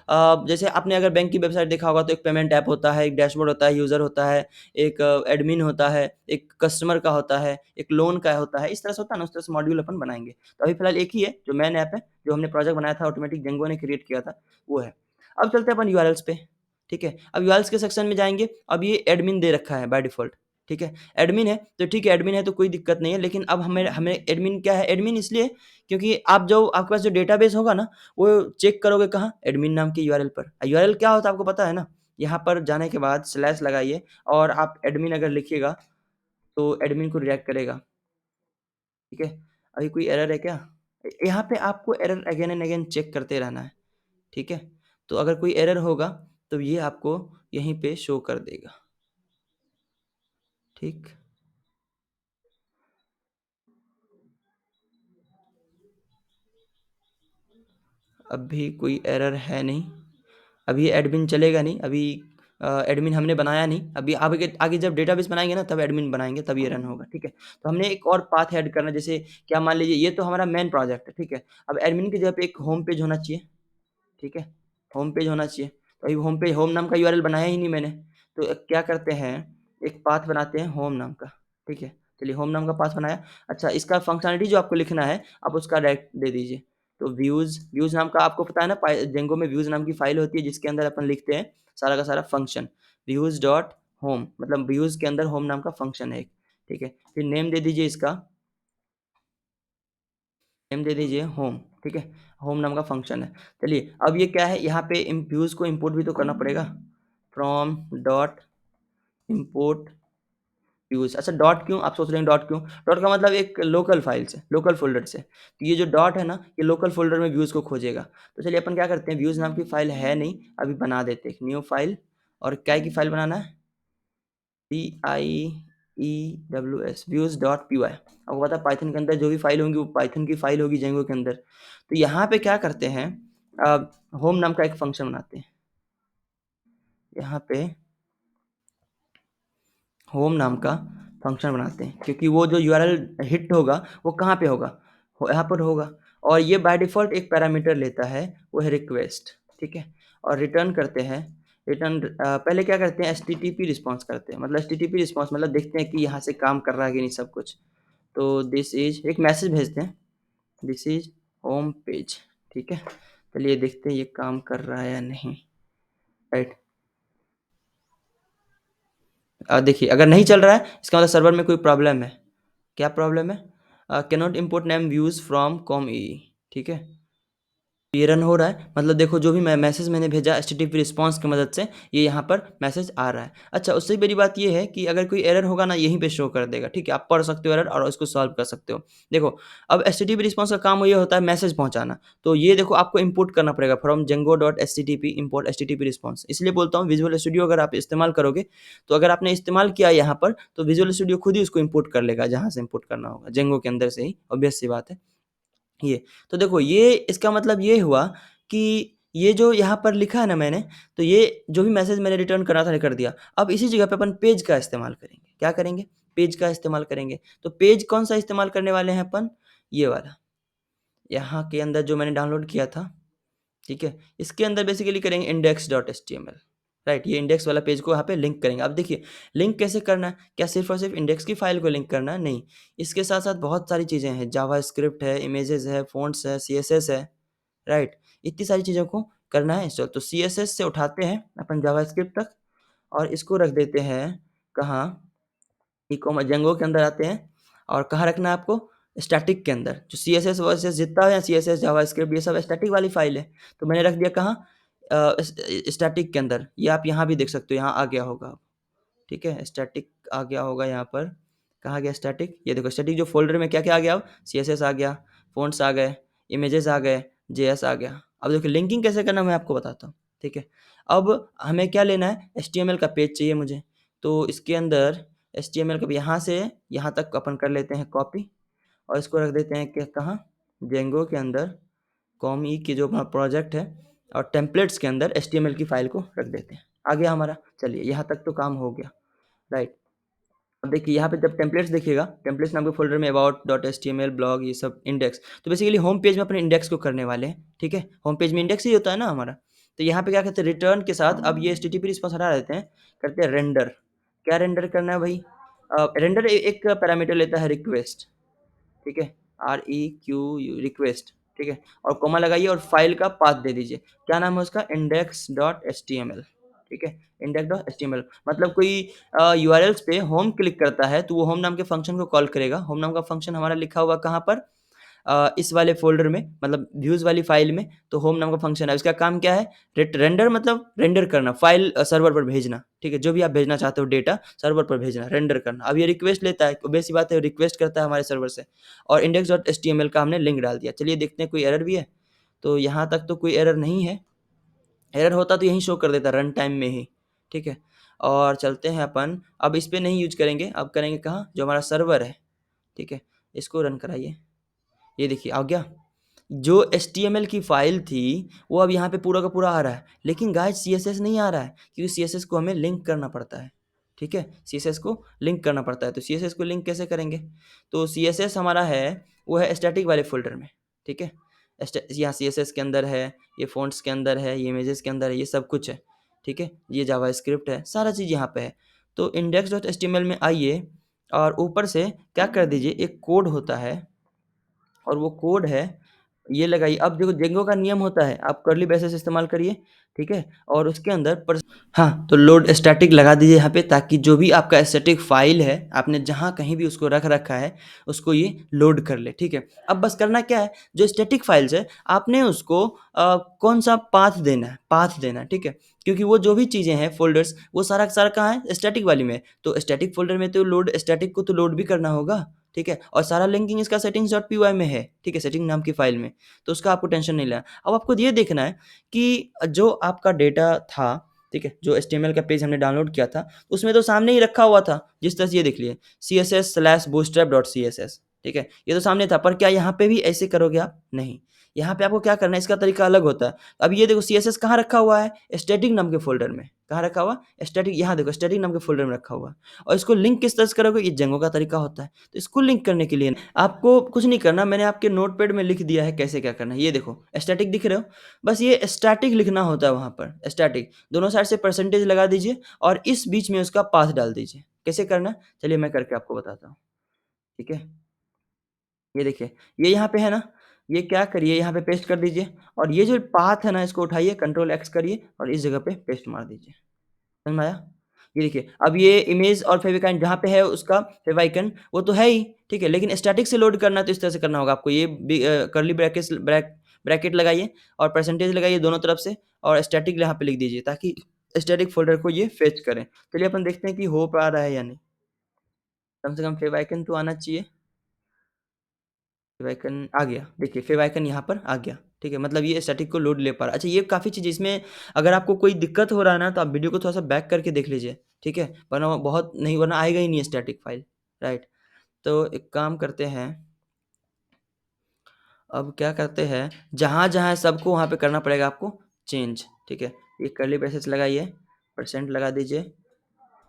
S1: जैसे आपने अगर बैंक की वेबसाइट देखा होगा, तो एक पेमेंट ऐप होता है, एक डैशबोर्ड होता है, यूज़र होता है, एक एडमिन होता है, एक कस्टमर का होता है, एक लोन का होता है, इस तरह से होता है ना, उस तरह से मॉड्यूल अपन बनाएँगे। तो अभी फिलहाल एक ही है, जो मैन ऐप है, जो हमने प्रोजेक्ट बनाया था, ऑटोमेटिक जेंगो ने क्रिएट किया था, वो है। अब चलते हैं अपन यूआरएल्स पे। ठीक है? अब यूआरएल्स के सेक्शन में जाएँगे, अब ये एडमिन दे रखा है बाय डिफ़ॉल्ट, ठीक है? एडमिन है, तो ठीक है, एडमिन है तो कोई दिक्कत नहीं है, लेकिन अब हमें हमें एडमिन क्या है? एडमिन इसलिए क्योंकि आप जो आपके पास जो डेटाबेस होगा ना, वो चेक करोगे कहाँ? एडमिन नाम के यूआरएल पर। यूआरएल क्या होता है आपको पता है ना? यहाँ पर जाने के बाद स्लैश लगाइए और आप एडमिन अगर लिखिएगा, तो एडमिन को रिडायरेक्ट करेगा, ठीक है? अभी कोई एरर है क्या? यहाँ पे आपको error again and again check करते रहना है, ठीक है? तो अगर कोई एरर होगा, तो ये आपको यहीं पे शो कर देगा, ठीक? अभी कोई एरर है नहीं, अभी एडमिन चलेगा नहीं, अभी एडमिन हमने बनाया नहीं, अभी आगे आगे जब डेटाबेस बनाएँगे ना, तब एडमिन बनाएँगे, तब ये रन होगा, ठीक है? तो हमने एक और पाथ ऐड करना है, जैसे क्या, मान लीजिए ये तो हमारा मेन प्रोजेक्ट है, ठीक है? अब एडमिन की जगह पे एक होम पेज होना चाहिए, ठीक है? होम पेज होना चाहिए, तो अभी होम पेज, होम नाम का यूआरएल बनाया ही नहीं मैंने, तो क्या करते हैं, एक पाथ बनाते हैं होम नाम का, ठीक है? चलिए होम नाम का पाथ बनाया। अच्छा, इसका फंक्शनैलिटी जो आपको लिखना है, आप उसका डायरेक्ट दे दीजिए। तो व्यूज़ नाम का आपको पता है ना, जेंगो में व्यूज़ नाम की फ़ाइल होती है जिसके अंदर अपन लिखते हैं सारा का सारा फंक्शन। व्यूज़ डॉट होम, मतलब व्यूज़ के अंदर होम नाम का फंक्शन है एक, ठीक है। फिर नेम दे दीजिए इसका, नेम दे दीजिए होम, ठीक है। होम नाम का फंक्शन है। चलिए अब ये क्या है, यहाँ पे व्यूज़ को इंपोर्ट भी तो करना पड़ेगा। From dot import views. अच्छा डॉट क्यों, आप सोच रहे हैं डॉट क्यों? डॉट का मतलब एक लोकल फाइल से, लोकल फ़ोल्डर से। तो ये जो डॉट है ना, ये लोकल फ़ोल्डर में व्यूज़ को खोजेगा। तो चलिए अपन क्या करते हैं, व्यूज़ नाम की फ़ाइल है नहीं, अभी बना देते हैं एक न्यू फ़ाइल। और क्या की फ़ाइल बनाना है? PIEWS views dot py। आपको पता है पाइथन के अंदर जो भी फ़ाइल होंगी वो पाइथन की फ़ाइल होगी जेंगो के अंदर। तो यहाँ पे क्या करते हैं, होम नाम का एक फ़ंक्शन बनाते हैं। यहाँ पे होम नाम का फंक्शन बनाते हैं, क्योंकि वो जो यूआरएल हिट होगा वो कहाँ पे होगा, यहाँ पर होगा। और ये बाय डिफ़ॉल्ट एक पैरामीटर लेता है, वो है रिक्वेस्ट, ठीक है। और रिटर्न करते हैं, रिटर्न पहले क्या करते हैं, एचटीटीपी रिस्पॉन्स करते हैं। मतलब एचटीटीपी रिस्पॉन्स मतलब देखते हैं कि यहाँ से काम कर रहा है कि नहीं सब कुछ। तो दिस इज एक मैसेज भेजते हैं, दिस इज होम पेज, ठीक है। चलिए देखते हैं ये काम कर रहा है या नहीं, राइट। देखिए अगर नहीं चल रहा है इसका मतलब सर्वर में कोई प्रॉब्लम है। क्या प्रॉब्लम है? Can not import name views from com e, ठीक है। ये रन हो रहा है, मतलब देखो जो भी मैसेज मैंने भेजा एचटीटीपी रिस्पॉन्स की मदद से, ये यहाँ पर मैसेज आ रहा है। अच्छा उससे बड़ी बात ये है कि अगर कोई एरर होगा ना, यहीं पे शो कर देगा, ठीक है। आप पढ़ सकते हो एरर और उसको सॉल्व कर सकते हो। देखो अब एचटीटीपी रिस्पॉन्स का काम ये होता है मैसेज पहुँचाना। तो ये देखो आपको इंपोर्ट करना पड़ेगा from Django dot H T T P import H T T P response. इसलिए बोलता हूँ विजुअल स्टूडियो अगर आप इस्तेमाल करोगे, तो अगर आपने इस्तेमाल किया यहाँ पर, तो विजुअल स्टूडियो खुद ही उसको इम्पोर्ट कर लेगा जहाँ से इम्पोर्ट करना होगा, जेंगो के अंदर से ही, ऑब्वियस सी बात है ये। तो देखो ये इसका मतलब ये हुआ कि ये जो यहाँ पर लिखा है ना मैंने, तो ये जो भी मैसेज मैंने रिटर्न करा था कर दिया। अब इसी जगह पे अपन पेज का इस्तेमाल करेंगे। क्या करेंगे? पेज का इस्तेमाल करेंगे। तो पेज कौन सा इस्तेमाल करने वाले हैं अपन? ये वाला। यहाँ के अंदर जो मैंने डाउनलोड किया था, ठीक है? इसके अंदर बेसिकली करेंगे index.html, राइट। ये इंडेक्स वाला पेज को यहाँ पे लिंक करेंगे। अब देखिए लिंक कैसे करना है, क्या सिर्फ और सिर्फ इंडेक्स की फाइल को लिंक करना है? नहीं, इसके साथ साथ बहुत सारी चीज़ें हैं, जावास्क्रिप्ट है, इमेजेस है, फ़ॉन्ट्स है, सीएसएस है, राइट। इतनी सारी चीज़ों को करना है इंस्टॉल। तो सीएसएस से उठाते हैं अपन जावास्क्रिप्ट तक और इसको रख देते हैं कहाँ, ई-कॉमर्स जेंगो के अंदर आते हैं। और कहाँ रखना है आपको? स्टैटिक के अंदर। जो सीएसएस वोएसएस जितना है, सीएसएस जावास्क्रिप्ट ये सब स्टैटिक वाली फाइल है। तो मैंने रख दिया कहाँ, स्टैटिक के अंदर। ये आप यहाँ भी देख सकते हो, यहाँ आ गया होगा, ठीक है। स्टैटिक आ गया होगा यहाँ पर। कहाँ गया स्टैटिक? ये देखो स्टैटिक जो फ़ोल्डर में क्या-क्या आ गया, अब सीएसएस आ गया, फ़ॉन्ट्स आ गए, इमेजेस आ गए, जेएस आ गया। अब देखो लिंकिंग कैसे करना है मैं आपको बताता हूँ, ठीक है। अब हमें क्या लेना है, एचटीएमएल का पेज चाहिए मुझे। तो इसके अंदर एचटीएमएल का यहाँ से यहाँ तक अपन कर लेते हैं कॉपी और इसको रख देते हैं कि कहाँ, जेंगो के अंदर कॉम ई की जो अपना प्रोजेक्ट है, और टेम्पलेट्स के अंदर एचटीएमएल की फाइल को रख देते हैं। आ गया हमारा। चलिए यहाँ तक तो काम हो गया, राइट। अब देखिए यहाँ पे जब टेम्पलेट्स देखिएगा, टेम्पलेट्स नाम के फ़ोल्डर में अबाउट डॉट एचटीएमएल ब्लॉग ये सब इंडेक्स, तो बेसिकली होम पेज में अपने इंडेक्स को करने वाले हैं, ठीक है। होम पेज में इंडेक्स ही होता है ना हमारा। तो यहाँ पे क्या कहते हैं, रिटर्न के साथ अब ये एचटीटीपी रिस्पॉन्स हटा देते हैं, करते हैं रेंडर। क्या रेंडर करना है भाई? रेंडर एक पैरामीटर लेता है रिक्वेस्ट, ठीक है, REQ रिक्वेस्ट, ठीक है। और कॉमा लगाइए और फाइल का पाथ दे दीजिए। क्या नाम है उसका? index.html, ठीक है। index.html मतलब कोई यूआरएल्स पे होम क्लिक करता है तो वो होम नाम के फंक्शन को कॉल करेगा। होम नाम का फंक्शन हमारा लिखा हुआ कहाँ पर, इस वाले फ़ोल्डर में, मतलब व्यूज़ वाली फ़ाइल में। तो होम नाम का फंक्शन है, उसका काम क्या है? रेंडर मतलब रेंडर करना, फ़ाइल सर्वर पर भेजना, ठीक है। जो भी आप भेजना चाहते हो डेटा सर्वर पर भेजना, रेंडर करना। अब ये रिक्वेस्ट लेता है, ऑब्वियस सी बात है रिक्वेस्ट करता है हमारे सर्वर से। और index.html का हमने लिंक डाल दिया। चलिए देखते हैं कोई एरर भी है। तो यहाँ तक तो कोई एरर नहीं है। एरर होता तो यहीं शो कर देता रन टाइम में ही, ठीक है। और चलते हैं अपन, अब इस पे नहीं यूज़ करेंगे, अब करेंगे कहाँ, जो हमारा सर्वर है, ठीक है। इसको रन कराइए। ये देखिए आ गया। जो एचटीएमएल की फ़ाइल थी वो अब यहाँ पे पूरा का पूरा आ रहा है, लेकिन गाइस सीएसएस नहीं आ रहा है, क्योंकि सीएसएस को हमें लिंक करना पड़ता है, ठीक है। सीएसएस को लिंक करना पड़ता है। तो सीएसएस को लिंक कैसे करेंगे? तो सीएसएस हमारा है, वो है स्टैटिक वाले फ़ोल्डर में, ठीक है। यहाँ सीएसएस के अंदर है, ये फ़ॉन्ट्स के अंदर है, ये इमेजेस के अंदर है, ये सब कुछ है, ठीक है। ये जावास्क्रिप्ट है, सारा चीज़ यहाँ पे है। तो index.html में आइए और ऊपर से क्या कर दीजिए, एक कोड होता है और वो कोड है ये लगाइए। अब देखो जेंगो का नियम होता है, आप कर्ली ब्रेसेस इस्तेमाल करिए, ठीक है? और उसके अंदर हाँ, तो लोड स्टैटिक लगा दीजिए यहाँ पे, ताकि जो भी आपका स्टैटिक फ़ाइल है, आपने जहाँ कहीं भी उसको रख रखा है, उसको ये लोड कर ले, ठीक है? अब बस करना क्या है, जो स्टैटिक फ़ाइल्स है, आपने उसको कौन-सा पाथ देना है, ठीक है? क्योंकि वो जो भी चीज़ें हैं, फ़ोल्डर्स, वो सारा का सारा कहाँ है? स्टैटिक वाली में है। तो स्टैटिक फ़ोल्डर में तो लोड स्टैटिक को तो लोड भी करना होगा, ठीक है? और सारा लिंकिंग इसका settings.py में है, ठीक है? सेटिंग नाम की फ़ाइल में, तो उसका आपको टेंशन नहीं लेना। अब आपको ये देखना है कि जो आपका डेटा था, ठीक है? जो एचटीएमएल का पेज हमने डाउनलोड किया था, उसमें तो सामने ही रखा हुआ था, जिस तरह से ये देख लिए css/bootstrap.css, ठीक है? ये तो सामने था, पर क्या यहाँ पे भी ऐसे करोगे आप? नहीं। यहाँ पे आपको क्या करना है, इसका तरीका अलग होता है। अब ये देखो सीएसएस कहाँ रखा हुआ है? स्टैटिक नाम के फ़ोल्डर में। कहाँ रखा हुआ? स्टैटिक, यहाँ देखो स्टैटिक नाम के फ़ोल्डर में रखा हुआ है। और इसको लिंक किस तरह से करोगे? ये जेंगो का तरीका होता है। तो इसको लिंक करने के लिए आपको कुछ नहीं करना, मैंने आपके नोटपैड में लिख दिया है कैसे क्या करना है। ये देखो स्टैटिक दिख रहे हो? बस ये स्टैटिक लिखना होता है वहाँ पर, स्टैटिक। दोनों साइड से परसेंटेज लगा दीजिए और इस बीच में उसका पाथ डाल दीजिए। कैसे करना है? चलिए मैं करके आपको बताता हूँ, ठीक है? ये देखिए, ये यहाँ पे है ना, ये क्या करिए यहाँ पे पेस्ट कर दीजिए और ये जो पाथ है ना, इसको उठाइए, कंट्रोल एक्स करिए और इस जगह पे पेस्ट मार दीजिए। समझ में आया? ये देखिए, अब ये इमेज और फेविकाइल जहाँ पे है उसका फेविकाइल वो तो है ही, ठीक है? लेकिन स्टैटिक से लोड करना है तो इस तरह से करना होगा आपको। ये कर्ली ब्रैकेट लगाइए और परसेंटेज लगाइए दोनों तरफ से और स्टैटिक यहाँ पे लिख दीजिए, ताकि स्टैटिक फ़ोल्डर को ये फेच करे। चलिए अपन देखते हैं कि हो पा रहा है या नहीं। कम से कम फेविकाइल तो आना चाहिए। फेविकन आ गया, देखिए फेविकन यहाँ पर आ गया, ठीक है? मतलब ये स्टैटिक को लोड ले पा रहा है। अच्छा, ये काफ़ी चीज़ इसमें, अगर आपको कोई दिक्कत हो रहा है ना, तो आप वीडियो को थोड़ा-सा बैक करके देख लीजिए, ठीक है? वरना वो बहुत नहीं, वरना आएगा ही नहीं स्टैटिक फाइल, राइट? तो एक काम करते हैं, अब क्या करते हैं, जहाँ-जहाँ सबको वहाँ पे करना पड़ेगा आपको चेंज, ठीक है? ये कर्ली ब्रेसेस लगाइए, परसेंट लगा दीजिए,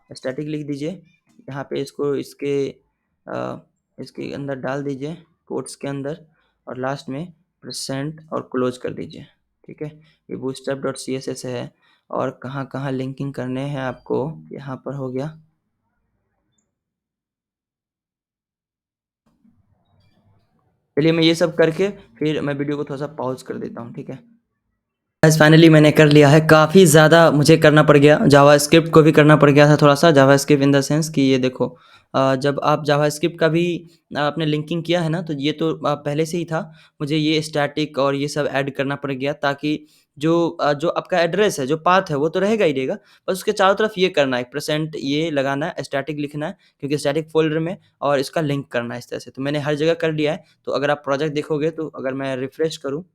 S1: स्टैटिक लिख दीजिए, यहाँ पे इसको इसके अंदर डाल दीजिए, कोट्स के अंदर, और लास्ट में परसेंट और क्लोज कर दीजिए, ठीक है? ये bootstrap.css है और कहाँ-कहाँ लिंकिंग करने हैं आपको, यहाँ पर हो गया। चलिए मैं ये सब करके फिर मैं वीडियो को थोड़ा-सा पॉज़ कर देता हूँ, ठीक है? गाइस फाइनली मैंने कर लिया है। काफ़ी ज़्यादा मुझे करना पड़ गया, जावास्क्रिप्ट को भी करना पड़ गया था थोड़ा-सा, जावास्क्रिप्ट इन द सेंस कि ये देखो, जब आप जावास्क्रिप्ट का भी आपने लिंकिंग किया है ना, तो ये तो पहले से ही था। मुझे ये स्टैटिक और ये सब ऐड करना पड़ गया, ताकि जो आपका एड्रेस है, जो पाथ है, वो तो रहेगा ही रहेगा, बस उसके चारों तरफ ये करना है, परसेंट ये लगाना है, स्टैटिक लिखना है, क्योंकि स्टैटिक फ़ोल्डर में, और इसका लिंक करना है इस तरह से। तो मैंने हर जगह कर लिया है, तो अगर आप प्रोजेक्ट देखोगे, तो अगर मैं रिफ्रेश करूँ,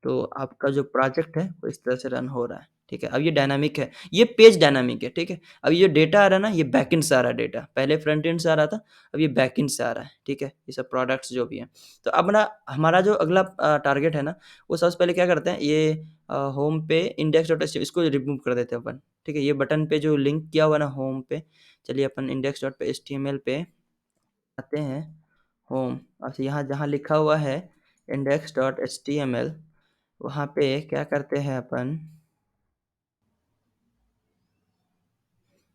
S1: तो आपका जो प्रोजेक्ट है वो इस तरह से रन हो रहा है, ठीक है? अब ये डायनामिक है, ये पेज डायनामिक है, ठीक है? अब ये जो डेटा आ रहा है ना, ये बैकएंड से आ रहा है डेटा, पहले फ्रंट एंड से आ रहा था, अब ये बैकएंड से आ रहा है, ठीक है? ये सब प्रोडक्ट्स जो भी हैं। तो अब ना हमारा जो अगला टारगेट है ना, वो सबसे पहले क्या करते हैं, ये होम पे index.html इसको रिमूव कर देते हैं अपन, ठीक है? ये बटन पे जो लिंक किया हुआ है ना होम पे, चलिए अपन index.html पे आते हैं, होम। अच्छा, यहाँ जहाँ लिखा हुआ है index.html, वहाँ पे क्या करते हैं अपन,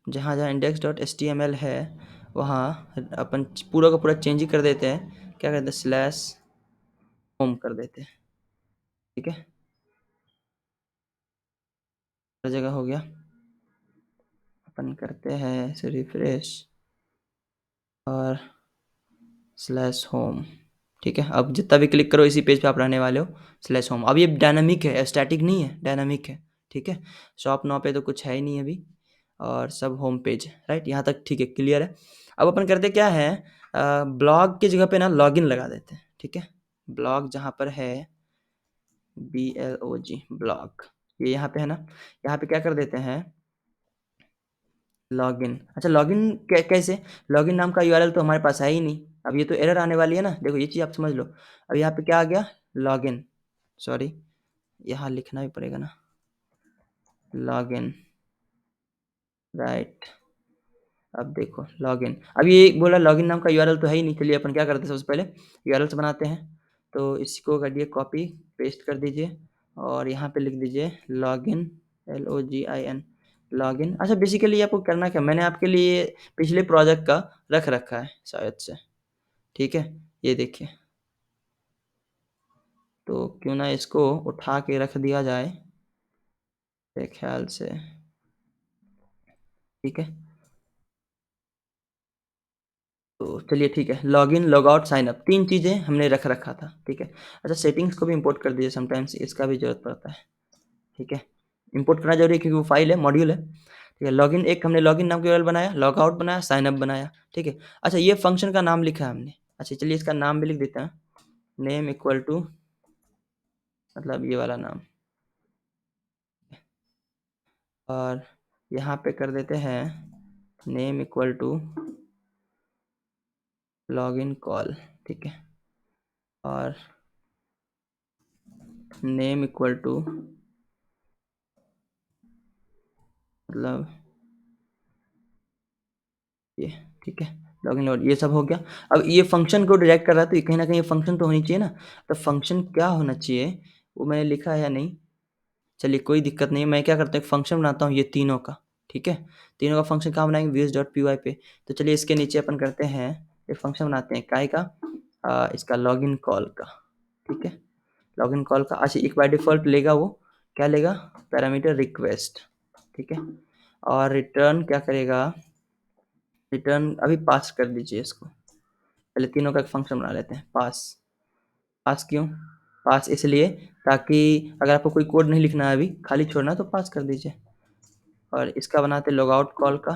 S1: जहाँ-जहाँ index.html है, वहाँ अपन पूरा का पूरा चेंज ही कर देते हैं। क्या कहते हैं, स्लैश होम कर देते हैं, ठीक है? हर जगह हो गया। अपन करते हैं इसे रिफ्रेश और स्लैश होम, ठीक है? अब जितना भी क्लिक करो इसी पेज पे आप रहने वाले हो, स्लैश होम। अब ये डायनामिक है, स्टैटिक नहीं है, डायनामिक है, ठीक है? शॉप नाउ पे तो कुछ है ही नहीं अभी, और सब होम पेज, राइट? यहाँ तक ठीक है, क्लियर है। अब अपन करते क्या है, ब्लॉग की जगह पे ना लॉगिन लगा देते हैं, ठीक है? ब्लॉग जहाँ पर है, BLOG ब्लॉग, ये यहाँ पे है ना, यहाँ पे क्या कर देते हैं, लॉगिन। अच्छा, लॉगिन कैसे? लॉगिन नाम का यूआरएल तो हमारे पास है ही नहीं। अब ये तो एरर आने वाली है ना, देखो ये चीज़ आप समझ लो। अब यहाँ पे क्या आ गया, लॉगिन, सॉरी यहाँ लिखना भी पड़ेगा ना, लॉगिन, राइट? अब देखो लॉगिन, अब ये बोला लॉगिन नाम का यूआरएल तो है ही नहीं। चलिए अपन क्या करते हैं, सबसे पहले यूआरएल्स बनाते हैं। तो इसको करिए कॉपी, पेस्ट कर दीजिए और यहाँ पे लिख दीजिए लॉगिन, LOGIN, लॉगिन। अच्छा, बेसिकली आपको करना क्या, मैंने आपके लिए पिछले प्रोजेक्ट का रख रखा है शायद से, ठीक है? ये देखिए, तो क्यों ना इसको उठा के रख दिया जाए मेरे ख्याल से, ठीक है। तो चलिए ठीक है, लॉगिन, लॉगआउट, साइन अप 3 चीज़ें हमने रख रखा था, ठीक है। अच्छा, सेटिंग्स को भी इम्पोर्ट कर दीजिए, समटाइम्स इसका भी ज़रूरत पड़ता है, ठीक है। इम्पोर्ट करना ज़रूरी है क्योंकि वो फाइल है, मॉड्यूल है, ठीक है। लॉगिन एक हमने लॉगिन नाम केवल बनाया, लॉगआउट बनाया, साइन अप बनाया, ठीक है। अच्छा, ये फंक्शन का नाम लिखा है हमने। अच्छा चलिए इसका नाम भी लिख देते हैं, नेम इक्वल टू, मतलब ये वाला नाम, और यहाँ पे कर देते हैं name equal to login call, ठीक है। और नेम इक्वल टू, मतलब ये, ठीक है। लॉगिन लोड, ये सब हो गया। अब ये फंक्शन को डायरेक्ट कर रहा है तो ये कहीं ना कहीं फंक्शन तो होनी चाहिए ना। तो फंक्शन क्या होना चाहिए वो मैंने लिखा है या नहीं, चलिए कोई दिक्कत नहीं है। मैं क्या करता हूँ, एक फंक्शन बनाता हूँ ये तीनों का, ठीक है। तीनों का फंक्शन कहाँ बनाएंगे, views डॉट py पे। तो चलिए इसके नीचे अपन करते हैं एक फंक्शन बनाते हैं काय का, इसका लॉगिन कॉल का, ठीक है। लॉगिन कॉल का, अच्छा एक बाय डिफॉल्ट लेगा वो, क्या लेगा, पैरामीटर रिक्वेस्ट, ठीक है। और रिटर्न क्या करेगा, रिटर्न अभी पास कर दीजिए इसको। पहले तीनों का एक फंक्शन बना लेते हैं, पास। पास क्यों, पास इसलिए ताकि अगर आपको कोई कोड नहीं लिखना है अभी, खाली छोड़ना है तो पास कर दीजिए। और इसका बनाते लॉग आउट कॉल का,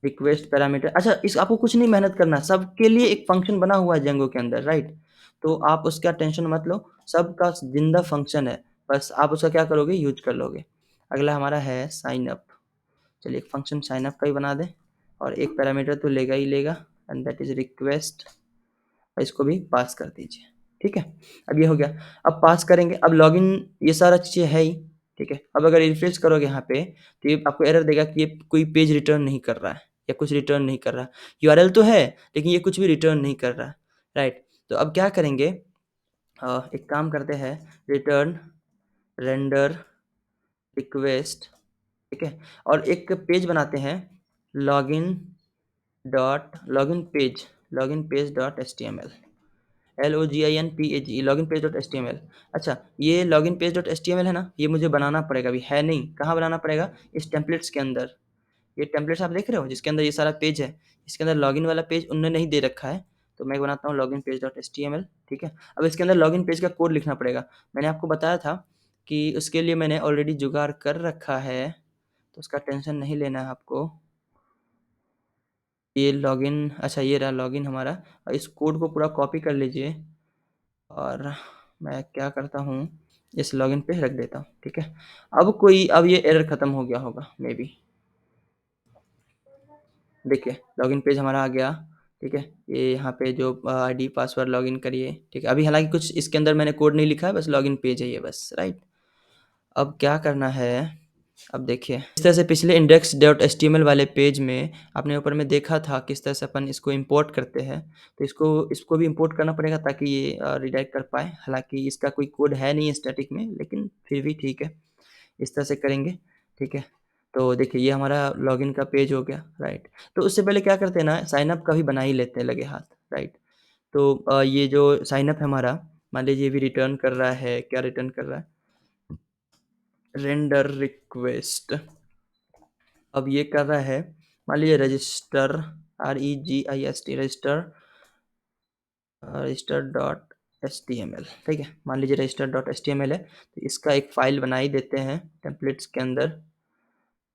S1: रिक्वेस्ट पैरामीटर। अच्छा, इस आपको कुछ नहीं मेहनत करना, सबके लिए एक फंक्शन बना हुआ है जेंगो के अंदर, राइट। तो आप उसका टेंशन मत लो, सबका जिंदा फंक्शन है, बस आप उसका क्या करोगे, यूज कर लोगे। अगला हमारा है साइन अप। चलिए एक फंक्शन साइन अप का ही बना दें, और एक पैरामीटर तो लेगा ही लेगा, एंड दैट इज रिक्वेस्ट, इसको भी पास कर दीजिए, ठीक है। अब ये हो गया। अब पास करेंगे, अब लॉगिन, ये सारा चीज़ें है ही, ठीक है। अब अगर रिफ्रेश करोगे यहाँ पे तो ये आपको एरर देगा कि ये कोई पेज रिटर्न नहीं कर रहा है या कुछ रिटर्न नहीं कर रहा है। यूआरएल तो है लेकिन ये कुछ भी रिटर्न नहीं कर रहा है, राइट। तो अब क्या करेंगे, एक काम करते हैं, रिटर्न रेंडर रिक्वेस्ट, ठीक है। और एक पेज बनाते हैं, login dot login page dot H T M L, LOGINPAGE, login page dot H T M L. अच्छा, ये login page dot H T M L है ना, ये मुझे बनाना पड़ेगा, अभी है नहीं, कहाँ बनाना पड़ेगा, इस टेम्पलेट्स के अंदर। ये टेम्पलेट्स आप देख रहे हो जिसके अंदर ये सारा पेज है, इसके अंदर लॉगिन वाला पेज उन्होंने नहीं दे रखा है, तो मैं बनाता हूँ login page dot H T M L, ठीक है। अब इसके अंदर लॉगिन पेज का कोड लिखना पड़ेगा। मैंने आपको बताया था कि उसके लिए मैंने ऑलरेडी जुगाड़ कर रखा है, तो उसका टेंशन नहीं लेना है आपको। ये लॉगिन, अच्छा ये रहा लॉगिन हमारा, इस कोड को पूरा कॉपी कर लीजिए, और मैं क्या करता हूँ, इस लॉगिन पे रख देता हूँ, ठीक है। अब ये एरर खत्म हो गया होगा मे बी, देखिए लॉगिन पेज हमारा आ गया, ठीक है। ये यहाँ पे जो आईडी पासवर्ड लॉगिन करिए, ठीक है। अभी हालांकि कुछ इसके अंदर मैंने कोड नहीं लिखा है, बस लॉगिन पेज है ये, बस, राइट। अब क्या करना है, अब देखिए इस तरह से पिछले index dot H T M L वाले पेज में आपने ऊपर में देखा था किस तरह से अपन इसको इंपोर्ट करते हैं, तो इसको इसको भी इंपोर्ट करना पड़ेगा ताकि ये रिडायरेक्ट कर पाए। हालांकि इसका कोई कोड है नहीं स्टैटिक में, लेकिन फिर भी ठीक है, इस तरह से करेंगे, ठीक है। तो देखिए ये हमारा लॉगिन का पेज हो गया, राइट। तो उससे पहले क्या करते हैं ना, साइन अप का भी बना ही लेते हैं लगे हाथ, राइट। तो ये जो साइन अप है हमारा, मान लीजिए ये भी रिटर्न कर रहा है, क्या रिटर्न कर रहा है, रेंडर रिक्वेस्ट। अब ये कर रहा है, मान लीजिए register, REGIST, register, register dot H T M L, ठीक है। मान लीजिए register dot H T M L है, तो इसका एक फाइल बना ही देते हैं टेम्पलेट्स के अंदर।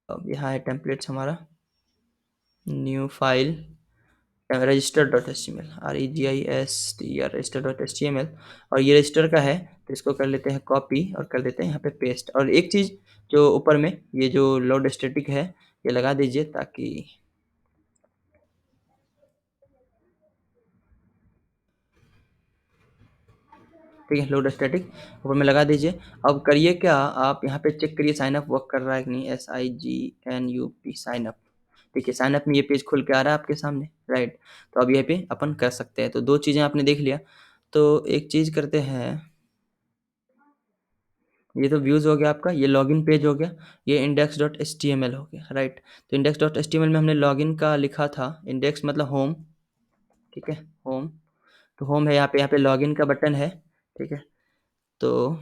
S1: अब यहाँ है टेम्पलेट्स हमारा, new file, register dot H T M L, REGISTR, register dot H T M L. और ये रजिस्टर का है तो इसको कर लेते हैं कॉपी और कर देते हैं यहाँ पे पेस्ट। और एक चीज़ जो ऊपर में ये जो लोड स्टैटिक है ये लगा दीजिए, ताकि ठीक है, लोड स्टैटिक ऊपर में लगा दीजिए। अब करिए क्या, आप यहाँ पे चेक करिए साइन अप वर्क कर रहा है कि नहीं, SIGNUP साइन अप। देखिए साइन अप में ये पेज खुल के आ रहा है आपके सामने, राइट। तो अब ये पे अपन कर सकते हैं। तो दो चीज़ें आपने देख लिया, तो एक चीज़ करते हैं, ये तो व्यूज़ हो गया आपका, ये लॉगिन पेज हो गया, ये index dot H T M L हो गया, राइट। तो index dot H T M L में हमने लॉगिन का लिखा था, इंडेक्स मतलब होम, ठीक है, होम। तो होम है यहाँ पे लॉगिन का बटन है, ठीक है। तो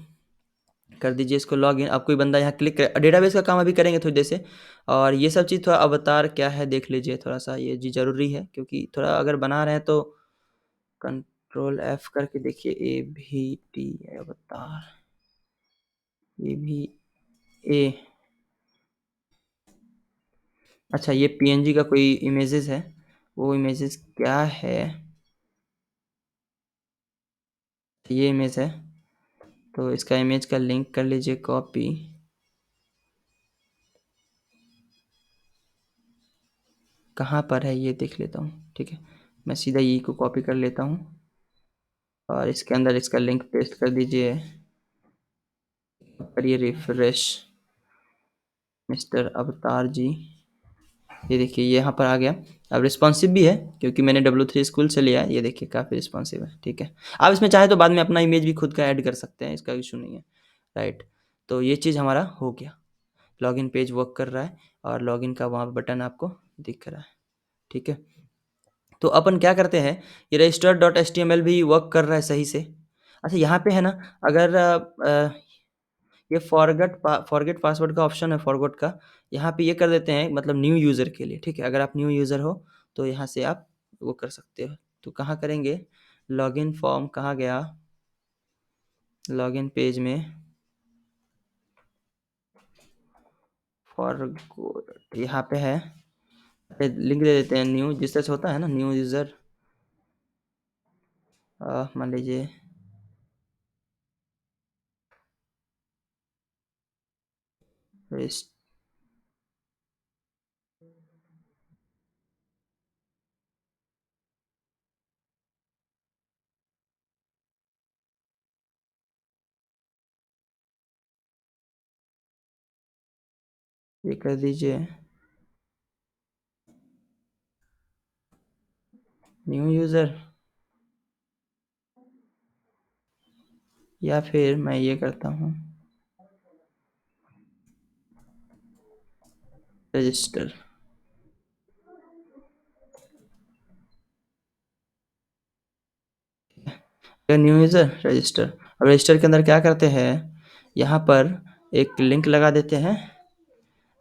S1: कर दीजिए इसको लॉगिन। अब कोई बंदा यहाँ क्लिक करे, डेटाबेस का काम अभी करेंगे थोड़ी देर से। और ये सब चीज़ थोड़ा अवतार क्या है देख लीजिए थोड़ा-सा, ये जी ज़रूरी है क्योंकि थोड़ा अगर बना रहे हैं तो कंट्रोल F करके देखिए, AVT अवतार, AVA। अच्छा, ये पीएनजी का कोई इमेजेस है, वो इमेजेस क्या है? ये इमेज है, तो इसका इमेज का लिंक कर लीजिए कॉपी। कहाँ पर है ये देख लेता हूँ, ठीक है। मैं सीधा ई को कॉपी कर लेता हूँ और इसके अंदर इसका लिंक पेस्ट कर दीजिए। करिए रिफ्रेश मिस्टर अवतार जी। ये देखिए ये यहाँ पर आ गया। अब रिस्पॉन्सिव भी है क्योंकि मैंने W3 स्कूल से लिया है। ये देखिए काफ़ी रिस्पॉन्सिव है, ठीक है। आप इसमें चाहे तो बाद में अपना इमेज भी खुद का ऐड कर सकते हैं, इसका इशू नहीं है, राइट। तो ये चीज़ हमारा हो गया। लॉगिन पेज वर्क कर रहा है और लॉगिन का वहाँ बटन आपको दिख रहा है, ठीक है। तो अपन क्या करते हैं, ये रजिस्टर डॉट HTML भी वर्क कर रहा है सही से। अच्छा, यहाँ पे है ना, अगर ये फॉरगेट पासवर्ड का ऑप्शन है, फॉरगॉट का, यहाँ पे ये कर देते हैं मतलब न्यू यूज़र के लिए, ठीक है। अगर आप न्यू यूज़र हो तो यहाँ से आप वो कर सकते हो। तो कहाँ करेंगे, लॉगिन फॉर्म कहाँ गया, लॉगिन पेज में फॉरगॉट यहाँ पे है, लिंक दे देते हैं न्यू, जिस तरह से होता है ना न्यू यूज़र। मान लीजिए रजिस्ट- ये कर दीजिए न्यू यूज़र, या फिर मैं ये करता हूँ रजिस्टर। New user register. अब रजिस्टर के अंदर क्या करते हैं, यहाँ पर एक लिंक लगा देते हैं,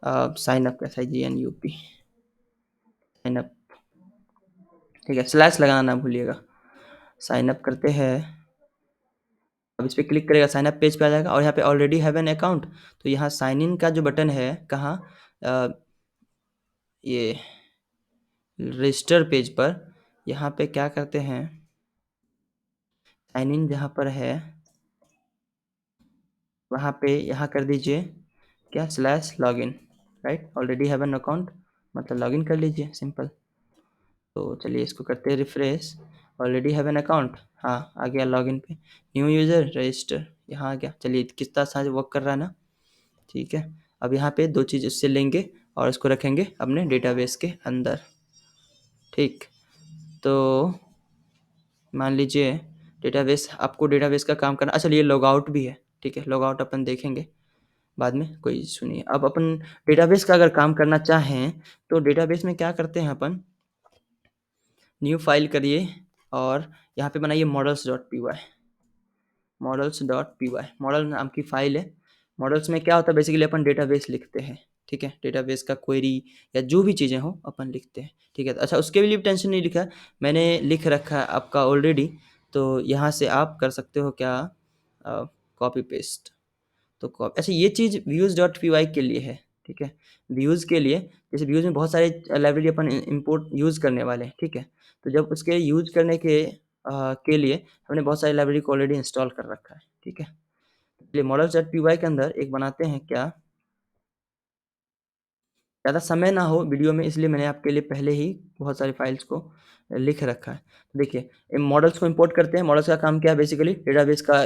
S1: साइन अप का, SIGNUP साइन अप, ठीक है। स्लैश लगाना ना भूलिएगा। साइन अप करते हैं। अब इस पर क्लिक करेगा, साइन अप पेज पे आ जाएगा और यहाँ पे ऑलरेडी हैव एन अकाउंट, तो यहाँ साइन इन का जो बटन है कहाँ, ये रजिस्टर पेज पर, यहाँ पे क्या करते हैं, साइन इन जहाँ पर है वहाँ पे यहाँ कर दीजिए क्या, slash login, right. Already have an account मतलब लॉगिन कर लीजिए, सिंपल। तो चलिए इसको करते हैं refresh. Already have an account, हाँ आ गया लॉगिन पे। न्यू यूज़र रजिस्टर यहाँ आ गया। चलिए किस तरह से वर्क कर रहा है ना, ठीक है। अब यहाँ पे दो चीज़ उससे लेंगे और इसको रखेंगे अपने डेटाबेस के अंदर, ठीक। तो मान लीजिए डेटाबेस, आपको डेटाबेस का काम करना, अच्छा ये लॉग आउट भी है, ठीक है। लॉग आउट अपन देखेंगे बाद में, कोई इशू नहीं है। अब अपन डेटाबेस का अगर काम करना चाहें तो डेटाबेस में क्या करते हैं अपन, न्यू फाइल करिए और यहाँ पे बनाइए models.py। मॉडल नाम की फाइल है। मॉडल्स में क्या होता है, बेसिकली अपन डेटाबेस लिखते हैं, ठीक है। डेटाबेस का क्वेरी या जो भी चीज़ें हो अपन लिखते हैं, ठीक है। अच्छा, उसके लिए टेंशन नहीं लिखा, मैंने लिख रखा है आपका ऑलरेडी। तो यहाँ से आप कर सकते हो क्या, कॉपी पेस्ट। तो अच्छा, ये चीज़ views.py के लिए है, ठीक है। व्यूज़ के लिए, जैसे व्यूज़ में बहुत सारे लाइब्रेरी अपन इंपोर्ट यूज़ करने वाले हैं, ठीक है। तो जब उसके यूज़ करने के लिए हमने बहुत सारी लाइब्रेरी को ऑलरेडी इंस्टॉल कर रखा है, ठीक है। चलिए models.py के अंदर एक बनाते हैं क्या, ज़्यादा समय ना हो वीडियो में, इसलिए मैंने आपके लिए पहले ही बहुत सारी फाइल्स को लिख रखा है। तो देखिए मॉडल्स को इंपोर्ट करते हैं। मॉडल्स का काम क्या है, बेसिकली डेटाबेस का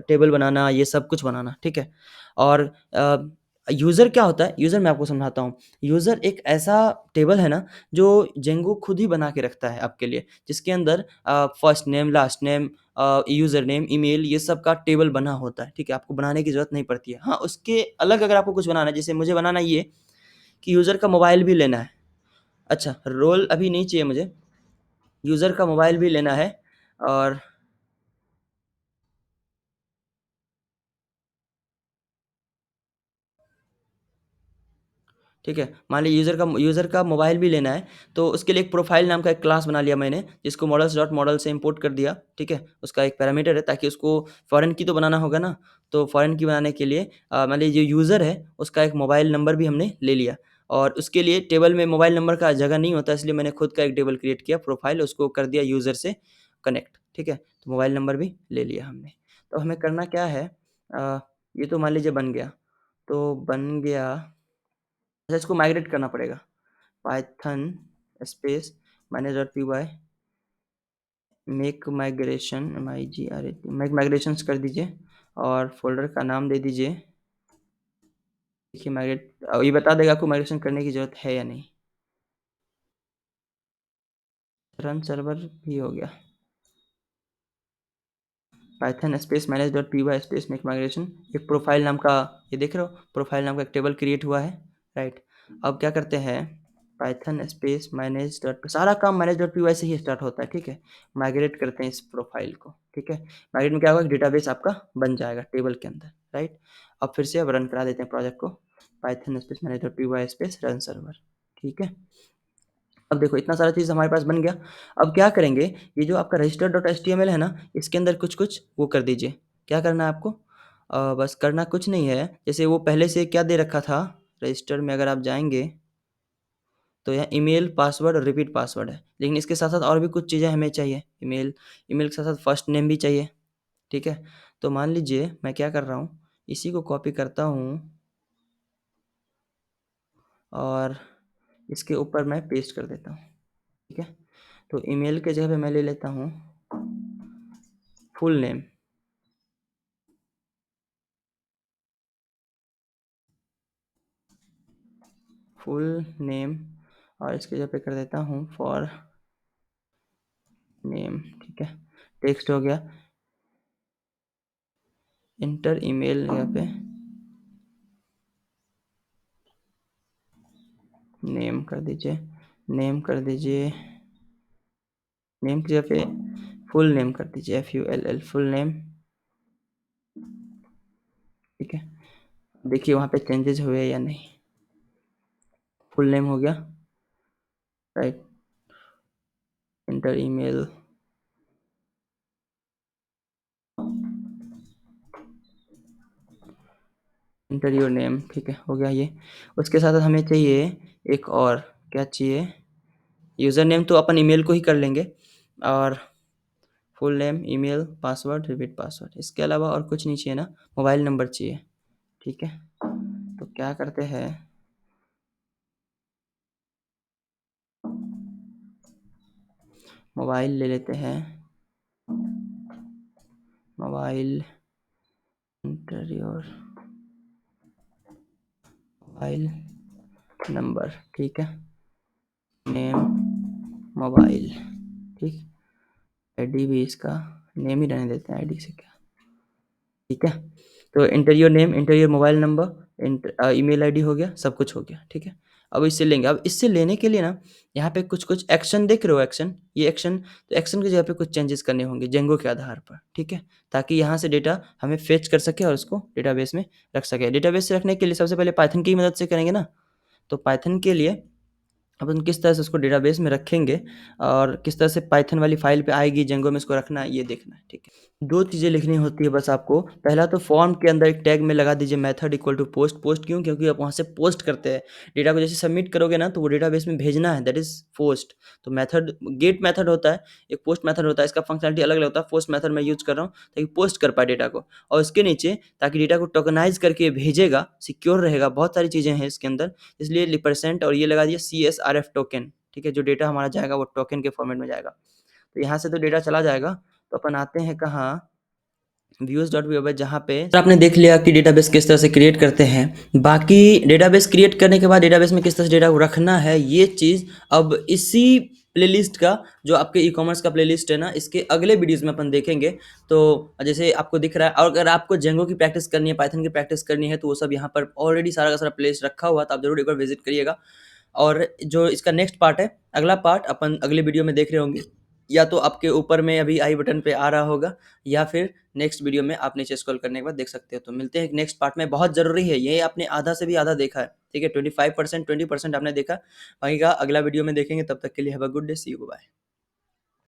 S1: टेबल बनाना, ये सब कुछ बनाना, ठीक है। और यूज़र क्या होता है, यूज़र मैं आपको समझाता हूँ। यूज़र एक ऐसा टेबल है ना जो जेंगो खुद ही बना के रखता है आपके लिए, जिसके अंदर first name, last name, user name, email, ये सब का टेबल बना होता है, ठीक है। आपको बनाने की ज़रूरत नहीं पड़ती है। हाँ, उसके अलग अगर आपको कुछ बनाना है, जैसे मुझे बनाना ये कि यूज़र का मोबाइल भी लेना है। अच्छा, रोल अभी नहीं चाहिए मुझे, यूज़र का मोबाइल भी लेना है और ठीक है? मान लीजिए यूज़र का मोबाइल भी लेना है, तो उसके लिए एक प्रोफ़ाइल नाम का एक क्लास बना लिया मैंने, जिसको models.model से इम्पोर्ट कर दिया, ठीक है? उसका एक पैरामीटर है ताकि उसको फ़ॉरेन की तो बनाना होगा ना, तो फ़ॉरेन की बनाने के लिए मान लीजिए यूज़र है, उसका एक मोबाइल नंबर भी हमने ले लिया और उसके लिए टेबल में मोबाइल नंबर का जगह नहीं होता, इसलिए मैंने खुद का एक टेबल क्रिएट किया, प्रोफ़ाइल उसको कर दिया यूज़र से कनेक्ट, ठीक है? तो मोबाइल नंबर भी ले लिया हमने। तो हमें करना क्या है ये तो मान लीजिए बन गया, तो बन गया अच्छा इसको माइग्रेट करना पड़ेगा। Python space manage.py make migration make migrations कर दीजिए और फ़ोल्डर का नाम दे दीजिए। देखिए ये बता देगा आपको माइग्रेशन करने की ज़रूरत है या नहीं। रन सर्वर भी हो गया। Python space manage.py space make migration एक प्रोफाइल नाम का ये देख रहे हो प्रोफाइल नाम का एक टेबल क्रिएट हुआ है राइट। अब क्या करते हैं पाइथन स्पेस मैनेज डॉट सारा काम manage.py से ही स्टार्ट होता है ठीक है। माइग्रेट करते हैं इस प्रोफाइल को ठीक है। माइग्रेट में क्या होगा डेटाबेस आपका बन जाएगा टेबल के अंदर राइट। अब फिर से अब रन करा देते हैं प्रोजेक्ट को Python space manage.py space run server ठीक है। अब देखो इतना सारा चीज़ हमारे पास बन गया। अब क्या करेंगे ये जो आपका रजिस्टर डॉट एचटीएमएल है ना इसके अंदर कुछ-कुछ वो कर दीजिए। क्या करना है आपको? बस करना कुछ नहीं है जैसे वो पहले से क्या दे रखा था रजिस्टर में अगर आप जाएँगे तो यहाँ ईमेल, पासवर्ड और रिपीट पासवर्ड है। लेकिन इसके साथ-साथ और भी कुछ चीज़ें हमें चाहिए। ईमेल के साथ-साथ फर्स्ट नेम भी चाहिए, ठीक है? तो मान लीजिए मैं क्या कर रहा हूँ, इसी को कॉपी करता हूँ और इसके ऊपर मैं पेस्ट कर देता हूँ, ठीक है? तो ईमेल के जगह पे मैं ले लेता हूँ फुल नेम। फुल नेम और इसकी जगह पे कर देता हूँ फॉर नेम ठीक है। टेक्स्ट हो गया। इंटर ईमेल यहाँ पे नेम कर दीजिए। नेम कर दीजिए नेम की जगह पे फुल नेम कर दीजिए FULL फुल नेम ठीक है। देखिए वहाँ पे चेंजेस हुए या नहीं। फुल नेम हो गया right. Inter email inter your name ठीक है हो गया ये। उसके साथ हमें चाहिए एक और क्या चाहिए यूज़र नेम तो अपन ईमेल को ही कर लेंगे और full name email password repeat password इसके अलावा और कुछ नहीं चाहिए ना मोबाइल नंबर चाहिए ठीक है। तो क्या करते हैं मोबाइल ले लेते हैं mobile inter your mobile number ठीक है नेम मोबाइल ठीक। आईडी भी इसका नेम ही रहने देते हैं आईडी से क्या ठीक है। तो inter your name inter your mobile number email ID हो गया सब कुछ हो गया ठीक है। अब इससे लेंगे अब इससे लेने के लिए ना यहाँ पे कुछ कुछ एक्शन देख रहे हो एक्शन ये एक्शन तो एक्शन की जगह पे कुछ चेंजेस करने होंगे जेंगो के आधार पर ठीक है। ताकि यहाँ से डेटा हमें फेच कर सके और उसको डेटाबेस में रख सके। डेटाबेस से रखने के लिए सबसे पहले पाइथन की मदद से करेंगे ना। तो पाइथन के लिए अपन किस तरह से उसको डेटाबेस में रखेंगे और किस तरह से पाइथन वाली फाइल पे आएगी जेंगो में इसको रखना है ये देखना है ठीक है। दो चीज़ें लिखनी होती है बस आपको। पहला तो फॉर्म के अंदर एक टैग में लगा दीजिए method equal to post. Post क्यों क्योंकि आप वहाँ से पोस्ट करते हैं डेटा को जैसे सबमिट करोगे ना तो वो डेटाबेस में भेजना है दैट इज़ पोस्ट। तो मेथड गेट मेथड होता है एक पोस्ट मेथड होता है इसका फंक्शनलिटी अलग अलग होता है। पोस्ट मेथड मैं यूज़ कर रहा हूँ ताकि पोस्ट कर पाए डेटा को और उसके नीचे ताकि डेटा को टोकनाइज करके भेजेगा सिक्योर रहेगा। बहुत सारी चीज़ें हैं इसके अंदर इसलिए % और ये लगा दिया CSRF टोकन ठीक है। जो डेटा हमारा जाएगा वो टोकन के फॉर्मेट में जाएगा। तो यहाँ से तो डेटा चला जाएगा तो अपन आते हैं कहाँ views.view जहाँ पे आपने देख लिया कि डेटाबेस किस तरह से क्रिएट करते हैं। बाकी डेटाबेस क्रिएट करने के बाद डेटाबेस में किस तरह से डेटा को रखना है ये चीज़ अब इसी प्लेलिस्ट का जो आपके ई कॉमर्स का प्लेलिस्ट है ना इसके अगले वीडियोस में अपन देखेंगे। तो जैसे आपको दिख रहा है और अगर आपको जेंगो की प्रैक्टिस करनी है पाइथन की प्रैक्टिस करनी है तो वो सब यहाँ पर ऑलरेडी सारा का सारा प्लेलिस्ट रखा हुआ तो आप जरूर एक बार विजिट करिएगा। और जो इसका नेक्स्ट पार्ट है अगला पार्ट अपन अगले वीडियो में देख रहे होंगे या तो आपके ऊपर में अभी आई बटन पे आ रहा होगा या फिर नेक्स्ट वीडियो में आप नीचे स्क्रॉल करने के बाद देख सकते हो। तो मिलते हैं नेक्स्ट पार्ट में, बहुत ज़रूरी है ये, आपने आधा से भी आधा देखा है, ठीक है? 25% 20% आपने देखा, बाकी का अगला वीडियो में देखेंगे। तब तक के लिए have a good day, see you, bye.